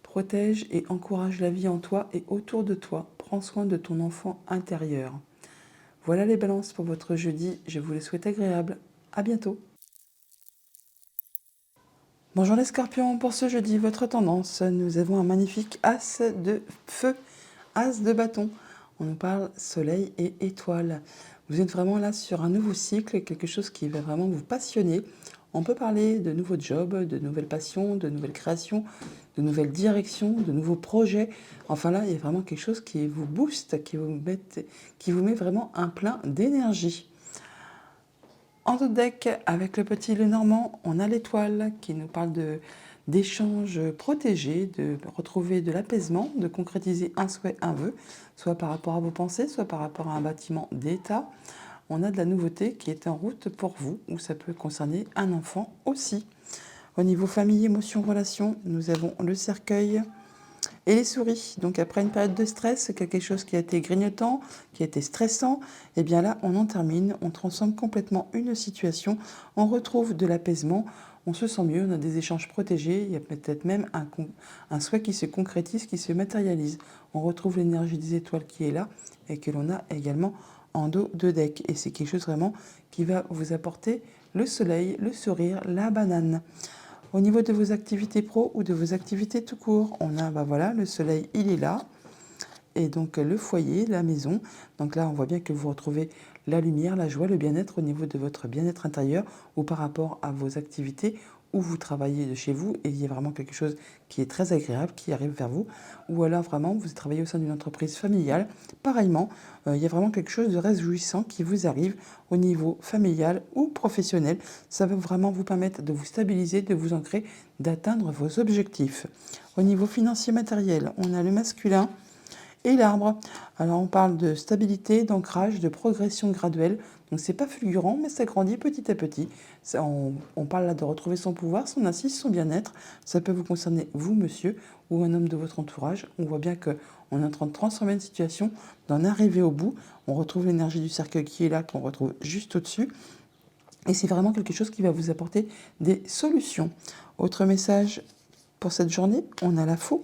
protège et encourage la vie en toi et autour de toi, prends soin de ton enfant intérieur. » Voilà les balances pour votre jeudi, je vous les souhaite agréables. À bientôt. Bonjour les scorpions, pour ce jeudi, votre tendance, nous avons un magnifique as de feu, as de bâton. On nous parle soleil et étoile. Vous êtes vraiment là sur un nouveau cycle, quelque chose qui va vraiment vous passionner. On peut parler de nouveaux jobs, de nouvelles passions, de nouvelles créations, de nouvelles directions, de nouveaux projets. Enfin là, il y a vraiment quelque chose qui vous booste, qui vous met vraiment un plein d'énergie. En tout deck, avec le petit Lenormand, on a l'étoile qui nous parle d'échanges protégés, de retrouver de l'apaisement, de concrétiser un souhait, un vœu, soit par rapport à vos pensées, soit par rapport à un bâtiment d'état. On a de la nouveauté qui est en route pour vous, ou ça peut concerner un enfant aussi. Au niveau famille, émotion, relation, nous avons le cercueil et les souris. Donc après une période de stress, quelque chose qui a été grignotant, qui a été stressant, et bien là on en termine, on transforme complètement une situation, on retrouve de l'apaisement, on se sent mieux, on a des échanges protégés, il y a peut-être même un souhait qui se concrétise, qui se matérialise. On retrouve l'énergie des étoiles qui est là et que l'on a également en dos de deck. Et c'est quelque chose vraiment qui va vous apporter le soleil, le sourire, la banane. Au niveau de vos activités pro ou de vos activités tout court, on a voilà, le soleil, il est là. Et donc le foyer, la maison. Donc là, on voit bien que vous retrouvez la lumière, la joie, le bien-être au niveau de votre bien-être intérieur ou par rapport à vos activités où vous travaillez de chez vous et il y a vraiment quelque chose qui est très agréable qui arrive vers vous. Ou alors vraiment, vous travaillez au sein d'une entreprise familiale. Pareillement, il y a vraiment quelque chose de réjouissant qui vous arrive au niveau familial ou professionnel. Ça va vraiment vous permettre de vous stabiliser, de vous ancrer, d'atteindre vos objectifs. Au niveau financier matériel, on a le masculin et l'arbre. Alors on parle de stabilité, d'ancrage, de progression graduelle. Donc c'est pas fulgurant, mais ça grandit petit à petit. On parle là de retrouver son pouvoir, son assise, son bien-être. Ça peut vous concerner, vous, monsieur, ou un homme de votre entourage. On voit bien qu'on est en train de transformer une situation, d'en arriver au bout. On retrouve l'énergie du cercueil qui est là, qu'on retrouve juste au-dessus. Et c'est vraiment quelque chose qui va vous apporter des solutions. Autre message pour cette journée, on a la faux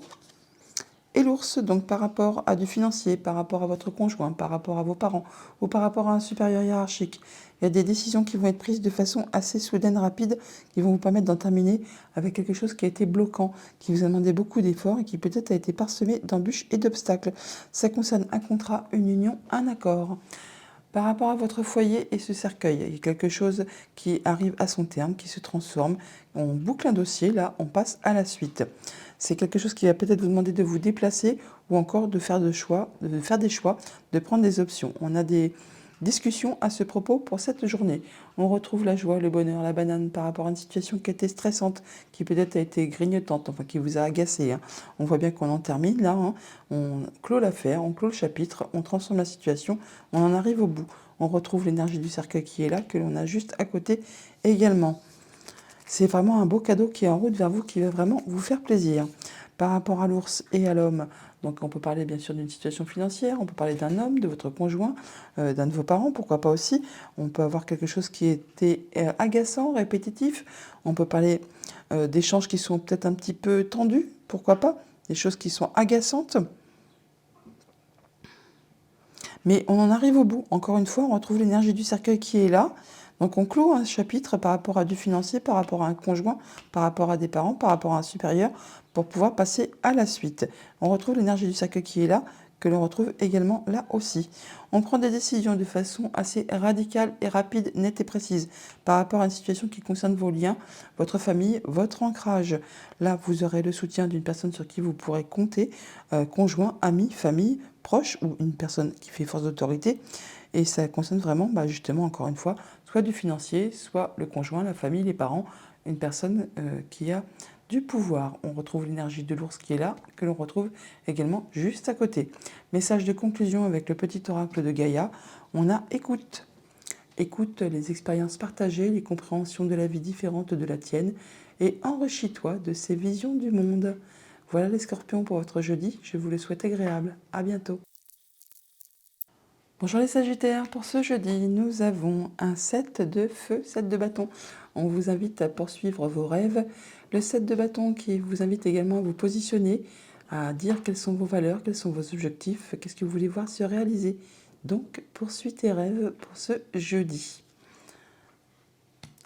Et l'ours, donc par rapport à du financier, par rapport à votre conjoint, par rapport à vos parents ou par rapport à un supérieur hiérarchique. Il y a des décisions qui vont être prises de façon assez soudaine, rapide, qui vont vous permettre d'en terminer avec quelque chose qui a été bloquant, qui vous a demandé beaucoup d'efforts et qui peut-être a été parsemé d'embûches et d'obstacles. Ça concerne un contrat, une union, un accord. Par rapport à votre foyer et ce cercueil, il y a quelque chose qui arrive à son terme, qui se transforme. On boucle un dossier, là, on passe à la suite. C'est quelque chose qui va peut-être vous demander de vous déplacer ou encore de faire des choix, de prendre des options. On a des discussions à ce propos pour cette journée. On retrouve la joie, le bonheur, la banane par rapport à une situation qui était stressante, qui peut-être a été grignotante, enfin qui vous a agacé. Hein. On voit bien qu'on en termine là, hein. On clôt l'affaire, on clôt le chapitre, on transforme la situation, on en arrive au bout. On retrouve l'énergie du cercueil qui est là, que l'on a juste à côté également. C'est vraiment un beau cadeau qui est en route vers vous, qui va vraiment vous faire plaisir. Par rapport à l'ours et à l'homme, donc on peut parler bien sûr d'une situation financière, on peut parler d'un homme, de votre conjoint, d'un de vos parents, pourquoi pas aussi. On peut avoir quelque chose qui était agaçant, répétitif. On peut parler d'échanges qui sont peut-être un petit peu tendus, pourquoi pas. Des choses qui sont agaçantes. Mais on en arrive au bout. Encore une fois, on retrouve l'énergie du cercueil qui est là. Donc on clôt un chapitre par rapport à du financier, par rapport à un conjoint, par rapport à des parents, par rapport à un supérieur, pour pouvoir passer à la suite. On retrouve l'énergie du cercueil qui est là, que l'on retrouve également là aussi. On prend des décisions de façon assez radicale et rapide, nette et précise, par rapport à une situation qui concerne vos liens, votre famille, votre ancrage. Là, vous aurez le soutien d'une personne sur qui vous pourrez compter, conjoint, ami, famille, proche ou une personne qui fait force d'autorité. Et ça concerne vraiment, justement, encore une fois, soit du financier, soit le conjoint, la famille, les parents, une personne qui a du pouvoir. On retrouve l'énergie de l'ours qui est là, que l'on retrouve également juste à côté. Message de conclusion avec le petit oracle de Gaïa. On a écoute. Écoute les expériences partagées, les compréhensions de la vie différentes de la tienne et enrichis-toi de ces visions du monde. Voilà les scorpions pour votre jeudi. Je vous le souhaite agréable. À bientôt. Bonjour les Sagittaires, pour ce jeudi, nous avons un 7 de feu, 7 de bâton. On vous invite à poursuivre vos rêves. Le 7 de bâton qui vous invite également à vous positionner, à dire quelles sont vos valeurs, quels sont vos objectifs, qu'est-ce que vous voulez voir se réaliser. Donc, poursuis tes rêves pour ce jeudi.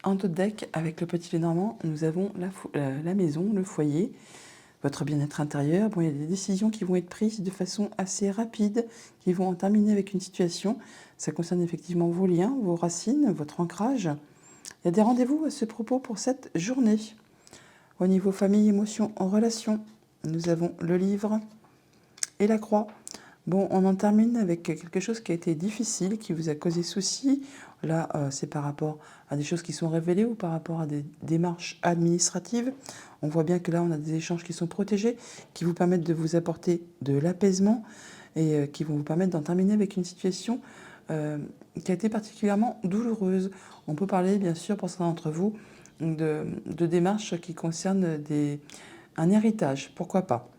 En d'autres deck, avec le petit Lénormand, nous avons la maison, le foyer, votre bien-être intérieur. Bon, il y a des décisions qui vont être prises de façon assez rapide, qui vont en terminer avec une situation. Ça concerne effectivement vos liens, vos racines, votre ancrage. Il y a des rendez-vous à ce propos pour cette journée. Au niveau famille, émotions, en relation, nous avons le livre et la croix. Bon, on en termine avec quelque chose qui a été difficile, qui vous a causé souci. Là, c'est par rapport à des choses qui sont révélées ou par rapport à des démarches administratives. On voit bien que là, on a des échanges qui sont protégés, qui vous permettent de vous apporter de l'apaisement et qui vont vous permettre d'en terminer avec une situation qui a été particulièrement douloureuse. On peut parler, bien sûr, pour certains d'entre vous, de démarches qui concernent un héritage. Pourquoi pas ?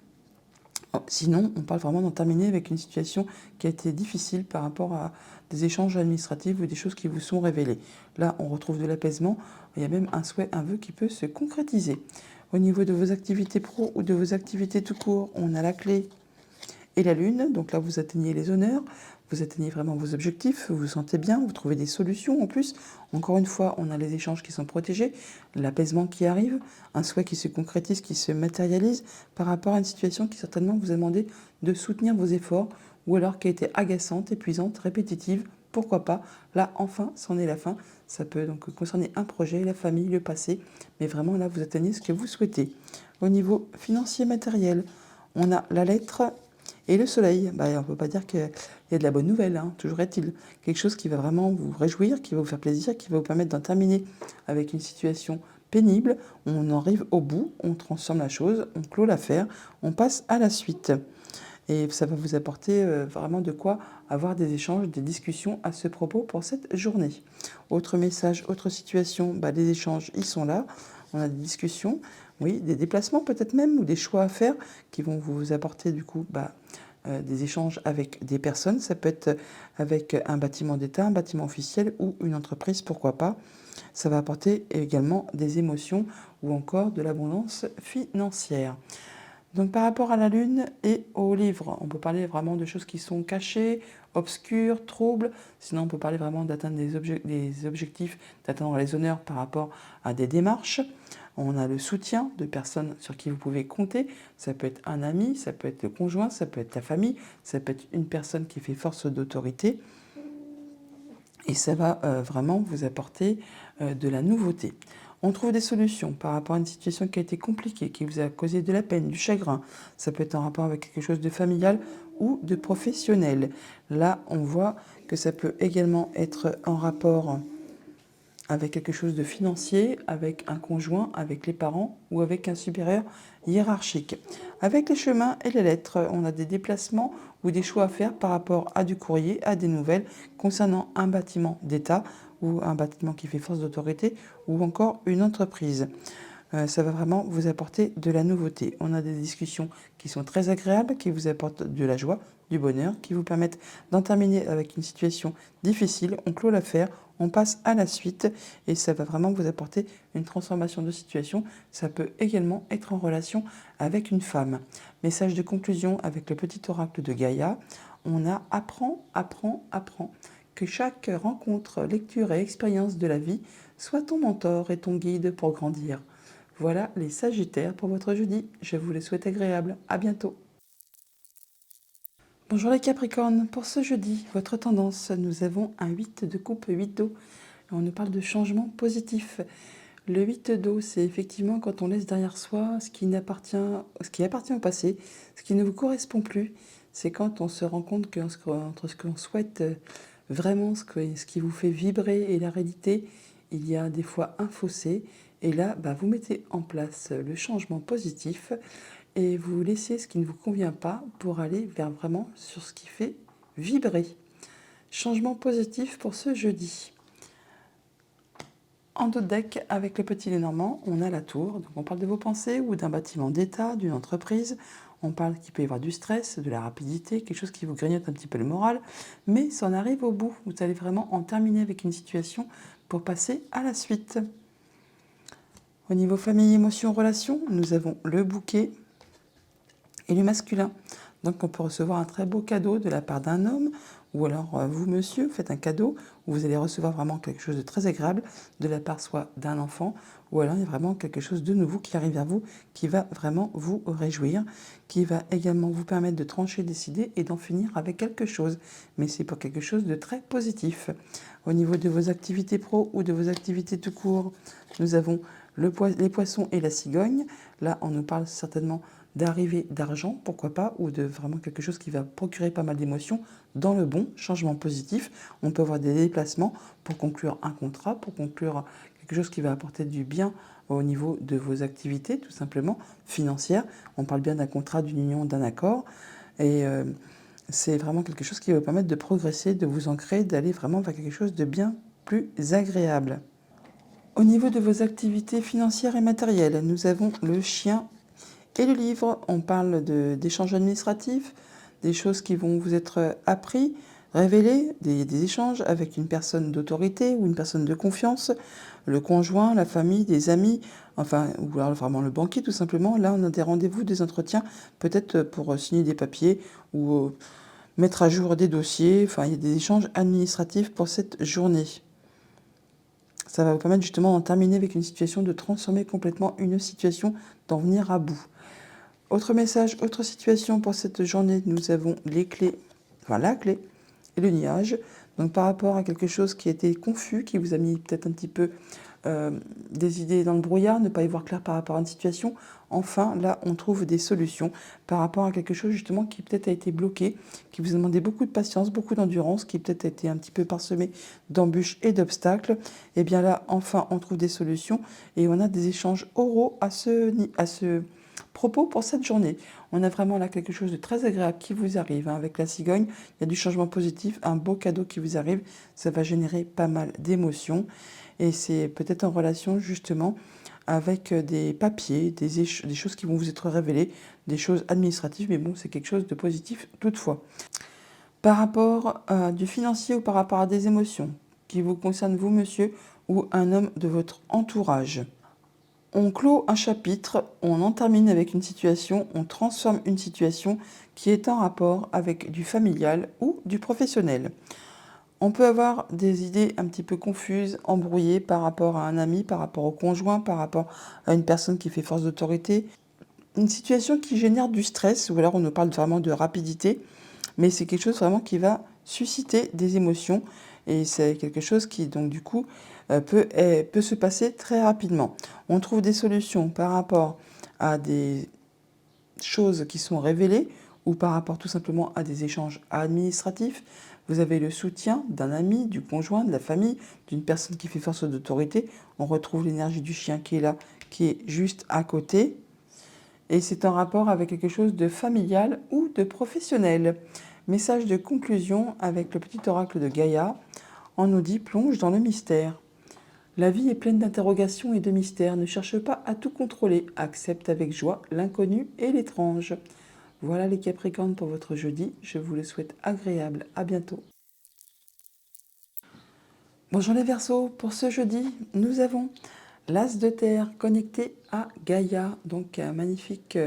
Sinon, on parle vraiment d'en terminer avec une situation qui a été difficile par rapport à des échanges administratifs ou des choses qui vous sont révélées. Là, on retrouve de l'apaisement. Il y a même un souhait, un vœu qui peut se concrétiser. Au niveau de vos activités pro ou de vos activités tout court, on a la clé et la lune. Donc là, vous atteignez les honneurs, vous atteignez vraiment vos objectifs, vous vous sentez bien, vous trouvez des solutions en plus. Encore une fois, on a les échanges qui sont protégés, l'apaisement qui arrive, un souhait qui se concrétise, qui se matérialise par rapport à une situation qui certainement vous a demandé de soutenir vos efforts ou alors qui a été agaçante, épuisante, répétitive. Pourquoi pas? Là, enfin, c'en est la fin. Ça peut donc concerner un projet, la famille, le passé. Mais vraiment, là, vous atteignez ce que vous souhaitez. Au niveau financier matériel, on a la lettre et le soleil. On ne peut pas dire qu'il y a de la bonne nouvelle, hein. Toujours est-il. Quelque chose qui va vraiment vous réjouir, qui va vous faire plaisir, qui va vous permettre d'en terminer avec une situation pénible. On en arrive au bout, on transforme la chose, on clôt l'affaire, on passe à la suite. Et ça va vous apporter vraiment de quoi avoir des échanges, des discussions à ce propos pour cette journée. Autre message, autre situation, les échanges, ils sont là. On a des discussions, oui, des déplacements peut-être même, ou des choix à faire qui vont vous apporter du coup des échanges avec des personnes. Ça peut être avec un bâtiment d'État, un bâtiment officiel ou une entreprise, pourquoi pas. Ça va apporter également des émotions ou encore de l'abondance financière. Donc par rapport à la lune et au livre, on peut parler vraiment de choses qui sont cachées, obscures, troubles. Sinon, on peut parler vraiment d'atteindre des objectifs, d'atteindre les honneurs par rapport à des démarches. On a le soutien de personnes sur qui vous pouvez compter. Ça peut être un ami, ça peut être le conjoint, ça peut être la famille, ça peut être une personne qui fait force d'autorité. Et ça va vraiment vous apporter de la nouveauté. On trouve des solutions par rapport à une situation qui a été compliquée, qui vous a causé de la peine, du chagrin. Ça peut être en rapport avec quelque chose de familial ou de professionnel. Là, on voit que ça peut également être en rapport avec quelque chose de financier, avec un conjoint, avec les parents ou avec un supérieur hiérarchique. Avec les chemins et les lettres, on a des déplacements ou des choix à faire par rapport à du courrier, à des nouvelles concernant un bâtiment d'État ou un bâtiment qui fait force d'autorité ou encore une entreprise. Ça va vraiment vous apporter de la nouveauté. On a des discussions qui sont très agréables, qui vous apportent de la joie, du bonheur, qui vous permettent d'en terminer avec une situation difficile. On clôt l'affaire, on passe à la suite et ça va vraiment vous apporter une transformation de situation. Ça peut également être en relation avec une femme. Message de conclusion avec le petit oracle de Gaïa. On a apprends, apprends, apprends. Que chaque rencontre, lecture et expérience de la vie soit ton mentor et ton guide pour grandir. Voilà les Sagittaires pour votre jeudi. Je vous les souhaite agréables. À bientôt. Bonjour les Capricornes. Pour ce jeudi, votre tendance, nous avons un 8 de coupe, 8 d'eau. On nous parle de changement positif. Le 8 d'eau, c'est effectivement quand on laisse derrière soi ce qui appartient au passé, ce qui ne vous correspond plus. C'est quand on se rend compte qu'entre ce que l'on souhaite vraiment, ce qui vous fait vibrer et la réalité, il y a des fois un fossé. Et là, vous mettez en place le changement positif et vous laissez ce qui ne vous convient pas pour aller vers vraiment sur ce qui fait vibrer. Changement positif pour ce jeudi. En dos de deck, avec le petit Lénormand, on a la tour. Donc on parle de vos pensées ou d'un bâtiment d'État, d'une entreprise. On parle qu'il peut y avoir du stress, de la rapidité, quelque chose qui vous grignote un petit peu le moral. Mais ça en arrive au bout. Vous allez vraiment en terminer avec une situation pour passer à la suite. Au niveau famille, émotions, relations, nous avons le bouquet et le masculin. Donc on peut recevoir un très beau cadeau de la part d'un homme, ou alors vous, monsieur, faites un cadeau où vous allez recevoir vraiment quelque chose de très agréable de la part soit d'un enfant, ou alors il y a vraiment quelque chose de nouveau qui arrive vers vous, qui va vraiment vous réjouir, qui va également vous permettre de trancher, décider et d'en finir avec quelque chose. Mais c'est pour quelque chose de très positif. Au niveau de vos activités pro ou de vos activités tout court, nous avons les poissons et la cigogne. Là, on nous parle certainement d'arrivée d'argent, pourquoi pas, ou de vraiment quelque chose qui va procurer pas mal d'émotions dans le bon changement positif. On peut avoir des déplacements pour conclure un contrat, pour conclure quelque chose qui va apporter du bien au niveau de vos activités, tout simplement, financières. On parle bien d'un contrat, d'une union, d'un accord. Et c'est vraiment quelque chose qui va vous permettre de progresser, de vous ancrer, d'aller vraiment vers quelque chose de bien plus agréable. Au niveau de vos activités financières et matérielles, nous avons le chien et le livre. On parle d'échanges administratifs, des choses qui vont vous être appris, révélées, des échanges avec une personne d'autorité ou une personne de confiance, le conjoint, la famille, des amis, enfin, ou alors vraiment le banquier tout simplement. Là, on a des rendez-vous, des entretiens, peut-être pour signer des papiers ou mettre à jour des dossiers. Enfin, il y a des échanges administratifs pour cette journée. Ça va vous permettre justement d'en terminer avec une situation, de transformer complètement une situation, d'en venir à bout. Autre message, autre situation pour cette journée, nous avons les clés, enfin la clé et le nuage. Donc par rapport à quelque chose qui était confus, qui vous a mis peut-être un petit peu des idées dans le brouillard, ne pas y voir clair par rapport à une situation. Enfin, là, on trouve des solutions par rapport à quelque chose justement qui peut-être a été bloqué, qui vous a demandé beaucoup de patience, beaucoup d'endurance, qui peut-être a été un petit peu parsemé d'embûches et d'obstacles. Et bien là, enfin, on trouve des solutions et on a des échanges oraux à ce propos pour cette journée. On a vraiment là quelque chose de très agréable qui vous arrive. Avec la cigogne, il y a du changement positif, un beau cadeau qui vous arrive. Ça va générer pas mal d'émotions. Et c'est peut-être en relation justement avec des papiers, des choses qui vont vous être révélées, des choses administratives, mais bon, c'est quelque chose de positif toutefois. Par rapport à du financier ou par rapport à des émotions qui vous concernent vous, monsieur, ou un homme de votre entourage. On clôt un chapitre, on en termine avec une situation, on transforme une situation qui est en rapport avec du familial ou du professionnel. On peut avoir des idées un petit peu confuses, embrouillées par rapport à un ami, par rapport au conjoint, par rapport à une personne qui fait force d'autorité. Une situation qui génère du stress, ou alors on nous parle vraiment de rapidité, mais c'est quelque chose vraiment qui va susciter des émotions et c'est quelque chose qui donc du coup peut se passer très rapidement. On trouve des solutions par rapport à des choses qui sont révélées ou par rapport tout simplement à des échanges administratifs. Vous avez le soutien d'un ami, du conjoint, de la famille, d'une personne qui fait force d'autorité. On retrouve l'énergie du chien qui est là, qui est juste à côté. Et c'est en rapport avec quelque chose de familial ou de professionnel. Message de conclusion avec le petit oracle de Gaïa. On nous dit plonge dans le mystère. La vie est pleine d'interrogations et de mystères. Ne cherche pas à tout contrôler. Accepte avec joie l'inconnu et l'étrange. Voilà les Capricornes pour votre jeudi. Je vous le souhaite agréable. À bientôt. Bonjour les Verseaux. Pour ce jeudi, nous avons l'As de terre connecté à Gaïa. Donc un magnifique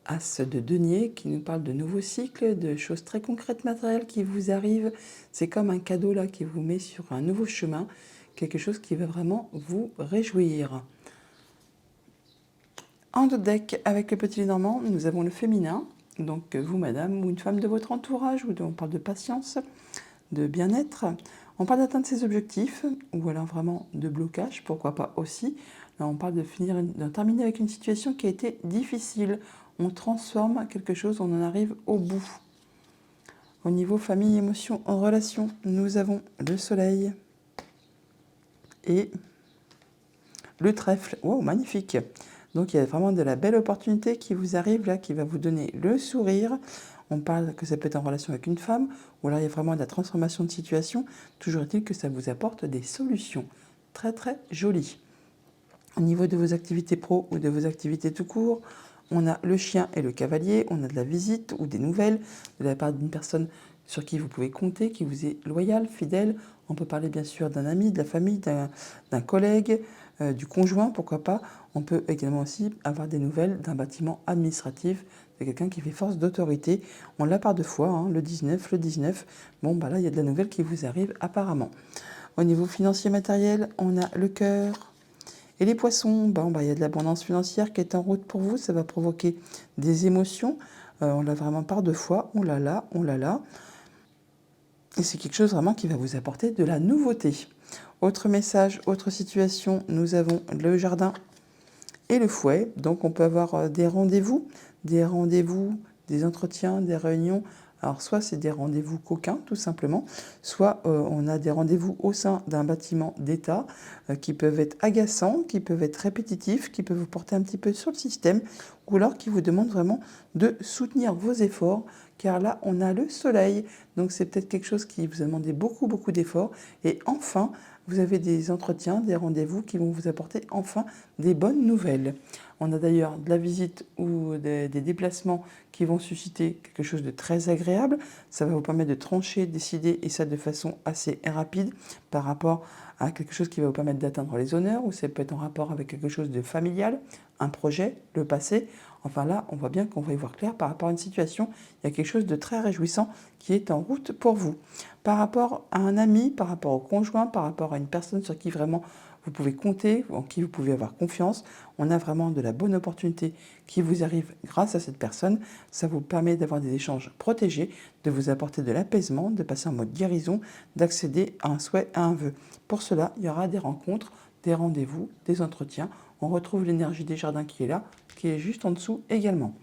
As de denier qui nous parle de nouveaux cycles, de choses très concrètes, matérielles qui vous arrivent. C'est comme un cadeau là qui vous met sur un nouveau chemin, quelque chose qui va vraiment vous réjouir. En deux decks, avec le petit Lénormand, nous avons le féminin, donc vous madame, ou une femme de votre entourage, où on parle de patience, de bien-être. On parle d'atteindre ses objectifs, ou alors vraiment de blocage, pourquoi pas aussi. Là, on parle de terminer avec une situation qui a été difficile. On transforme quelque chose, on en arrive au bout. Au niveau famille, émotion, en relation, nous avons le soleil et le trèfle. Wow, magnifique! Donc il y a vraiment de la belle opportunité qui vous arrive là, qui va vous donner le sourire. On parle que ça peut être en relation avec une femme, ou alors il y a vraiment de la transformation de situation. Toujours est-il que ça vous apporte des solutions. Très très jolies. Au niveau de vos activités pro ou de vos activités tout court, on a le chien et le cavalier, on a de la visite ou des nouvelles de la part d'une personne sur qui vous pouvez compter, qui vous est loyale, fidèle. On peut parler bien sûr d'un ami, de la famille, d'un collègue, du conjoint, pourquoi pas. On peut également aussi avoir des nouvelles d'un bâtiment administratif, de quelqu'un qui fait force d'autorité. On l'a par deux fois, hein, le 19. Bon, bah là, il y a de la nouvelle qui vous arrive apparemment. Au niveau financier matériel, on a le cœur. Et les poissons, il y a de l'abondance financière qui est en route pour vous. Ça va provoquer des émotions. On l'a vraiment par deux fois. On l'a là, on l'a là. Et c'est quelque chose vraiment qui va vous apporter de la nouveauté. Autre message, autre situation, nous avons le jardin et le fouet. Donc on peut avoir des rendez-vous, des entretiens, des réunions. Alors soit c'est des rendez-vous coquins tout simplement, soit on a des rendez-vous au sein d'un bâtiment d'État qui peuvent être agaçants, qui peuvent être répétitifs, qui peuvent vous porter un petit peu sur le système, ou alors qui vous demandent vraiment de soutenir vos efforts, car là on a le soleil, donc c'est peut-être quelque chose qui vous a demandé beaucoup d'efforts, et enfin vous avez des entretiens, des rendez-vous qui vont vous apporter enfin des bonnes nouvelles. On a d'ailleurs de la visite ou des déplacements qui vont susciter quelque chose de très agréable. Ça va vous permettre de trancher, décider, et ça de façon assez rapide par rapport à quelque chose qui va vous permettre d'atteindre les honneurs, ou ça peut être en rapport avec quelque chose de familial, un projet, le passé. Enfin là, on voit bien qu'on va y voir clair par rapport à une situation. Il y a quelque chose de très réjouissant qui est en route pour vous. Par rapport à un ami, par rapport au conjoint, par rapport à une personne sur qui vraiment vous pouvez compter, en qui vous pouvez avoir confiance, on a vraiment de la bonne opportunité qui vous arrive grâce à cette personne. Ça vous permet d'avoir des échanges protégés, de vous apporter de l'apaisement, de passer en mode guérison, d'accéder à un souhait, à un vœu. Pour cela, il y aura des rencontres, des rendez-vous, des entretiens. On retrouve l'énergie des jardins qui est là, qui est juste en dessous également.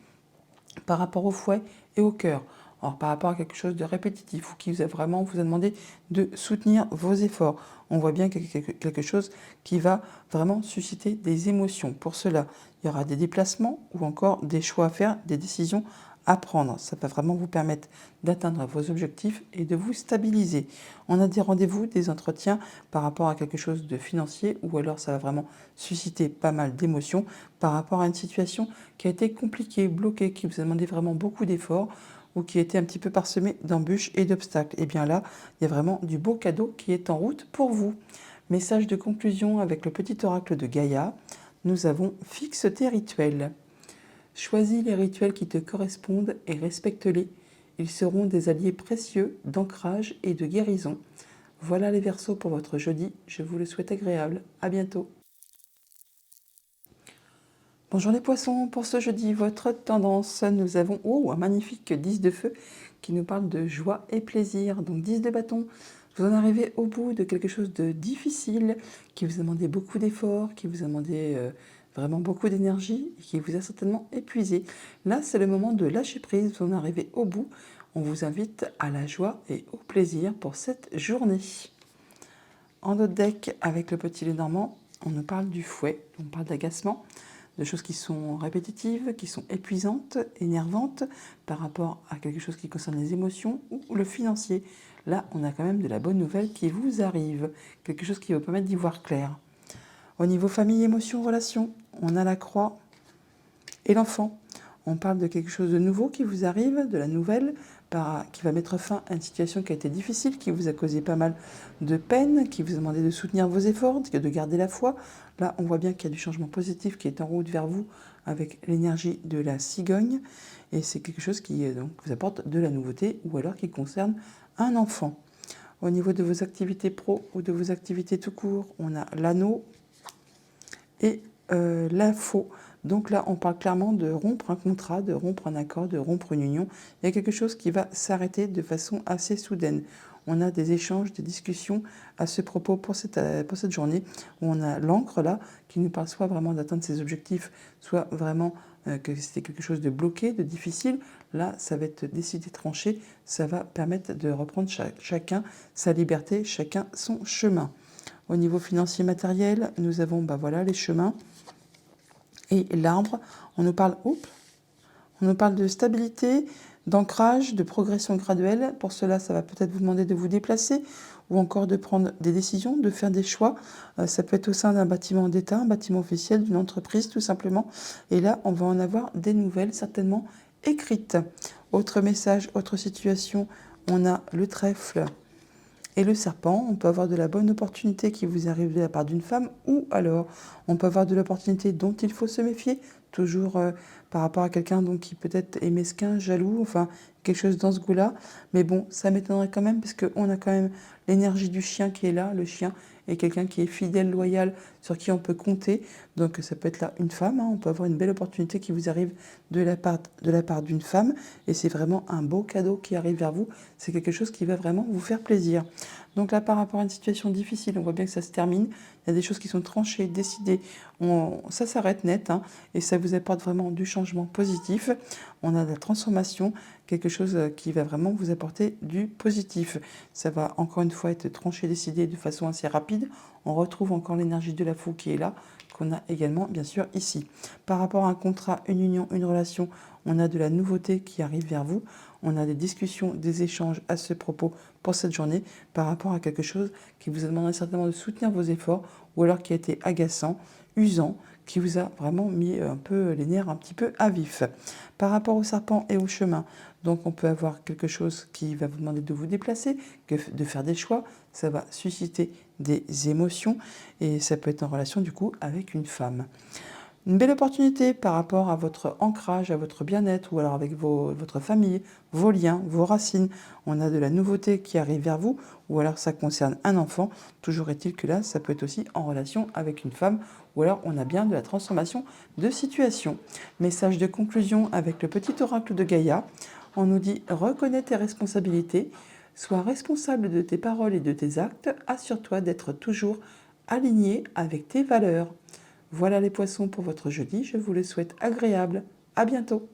Par rapport au fouet et au cœur, alors par rapport à quelque chose de répétitif ou qui vous a demandé de soutenir vos efforts, on voit bien qu'il y a quelque chose qui va vraiment susciter des émotions. Pour cela, il y aura des déplacements ou encore des choix à faire, des décisions à prendre. Ça va vraiment vous permettre d'atteindre vos objectifs et de vous stabiliser. On a des rendez-vous, des entretiens par rapport à quelque chose de financier, ou alors ça va vraiment susciter pas mal d'émotions par rapport à une situation qui a été compliquée, bloquée, qui vous a demandé vraiment beaucoup d'efforts, ou qui a été un petit peu parsemée d'embûches et d'obstacles. Et bien là, il y a vraiment du beau cadeau qui est en route pour vous. Message de conclusion avec le petit oracle de Gaïa. nous avons fixe tes rituels. Choisis les rituels qui te correspondent et respecte-les. Ils seront des alliés précieux d'ancrage et de guérison. Voilà les Verseaux pour votre jeudi. Je vous le souhaite agréable. À bientôt. Bonjour les poissons, pour ce jeudi, votre tendance, nous avons un magnifique 10 de feu qui nous parle de joie et plaisir. Donc 10 de bâton, vous en arrivez au bout de quelque chose de difficile, qui vous a demandé beaucoup d'efforts, qui vous a demandé vraiment beaucoup d'énergie et qui vous a certainement épuisé. Là, c'est le moment de lâcher prise, vous en arrivez au bout. On vous invite à la joie et au plaisir pour cette journée. En notre deck, avec le petit Lenormand, on nous parle du fouet, on parle d'agacement, de choses qui sont répétitives, qui sont épuisantes, énervantes par rapport à quelque chose qui concerne les émotions ou le financier. Là, on a quand même de la bonne nouvelle qui vous arrive, quelque chose qui va vous permettre d'y voir clair. Au niveau famille, émotions, relations, on a la croix et l'enfant. On parle de quelque chose de nouveau qui vous arrive, de la nouvelle, qui va mettre fin à une situation qui a été difficile, qui vous a causé pas mal de peine, qui vous a demandé de soutenir vos efforts, de garder la foi. Là, on voit bien qu'il y a du changement positif qui est en route vers vous avec l'énergie de la cigogne. Et c'est quelque chose qui donc, vous apporte de la nouveauté ou alors qui concerne un enfant. Au niveau de vos activités pro ou de vos activités tout court, on a l'anneau et l'info. Donc là, on parle clairement de rompre un contrat, de rompre un accord, de rompre une union. Il y a quelque chose qui va s'arrêter de façon assez soudaine. On a des échanges, des discussions à ce propos pour cette journée, où on a l'encre là, qui nous parle soit vraiment d'atteindre ses objectifs, soit vraiment que c'était quelque chose de bloqué, de difficile. Là, ça va être décidé, tranché. Ça va permettre de reprendre chacun sa liberté, chacun son chemin. Au niveau financier matériel, nous avons voilà, les chemins et l'arbre. On nous parle de stabilité, d'ancrage, de progression graduelle. Pour cela, ça va peut-être vous demander de vous déplacer ou encore de prendre des décisions, de faire des choix. Ça peut être au sein d'un bâtiment d'État, un bâtiment officiel, d'une entreprise tout simplement. Et là, on va en avoir des nouvelles certainement écrites. Autre message, autre situation, on a le trèfle et le serpent. On peut avoir de la bonne opportunité qui vous arrive de la part d'une femme, ou alors on peut avoir de l'opportunité dont il faut se méfier, toujours par rapport à quelqu'un donc qui peut-être est mesquin, jaloux, enfin quelque chose dans ce goût-là. Mais bon, ça m'étonnerait quand même, parce qu'on a quand même l'énergie du chien qui est là. Le chien est quelqu'un qui est fidèle, loyal, sur qui on peut compter. Donc ça peut être là une femme, on peut avoir une belle opportunité qui vous arrive de la part d'une femme, et c'est vraiment un beau cadeau qui arrive vers vous. C'est quelque chose qui va vraiment vous faire plaisir. Donc là, par rapport à une situation difficile, on voit bien que ça se termine. Il y a des choses qui sont tranchées, décidées. Ça s'arrête net, et ça vous apporte vraiment du changement positif. On a de la transformation, quelque chose qui va vraiment vous apporter du positif. Ça va encore une fois être tranché, décidé de façon assez rapide. On retrouve encore l'énergie de la fou qui est là, qu'on a également bien sûr ici. Par rapport à un contrat, une union, une relation, on a de la nouveauté qui arrive vers vous. On a des discussions, des échanges à ce propos pour cette journée par rapport à quelque chose qui vous a demandé certainement de soutenir vos efforts, ou alors qui a été agaçant, usant, qui vous a vraiment mis un peu les nerfs un petit peu à vif. Par rapport au serpent et au chemin, donc on peut avoir quelque chose qui va vous demander de vous déplacer, de faire des choix. Ça va susciter des émotions et ça peut être en relation du coup avec une femme. Une belle opportunité par rapport à votre ancrage, à votre bien-être, ou alors avec votre famille, vos liens, vos racines. On a de la nouveauté qui arrive vers vous, ou alors ça concerne un enfant. Toujours est-il que là, ça peut être aussi en relation avec une femme, ou alors on a bien de la transformation de situation. Message de conclusion avec le petit oracle de Gaïa. On nous dit: reconnais tes responsabilités, sois responsable de tes paroles et de tes actes, assure-toi d'être toujours aligné avec tes valeurs. Voilà les poissons pour votre jeudi, je vous le souhaite agréable. À bientôt.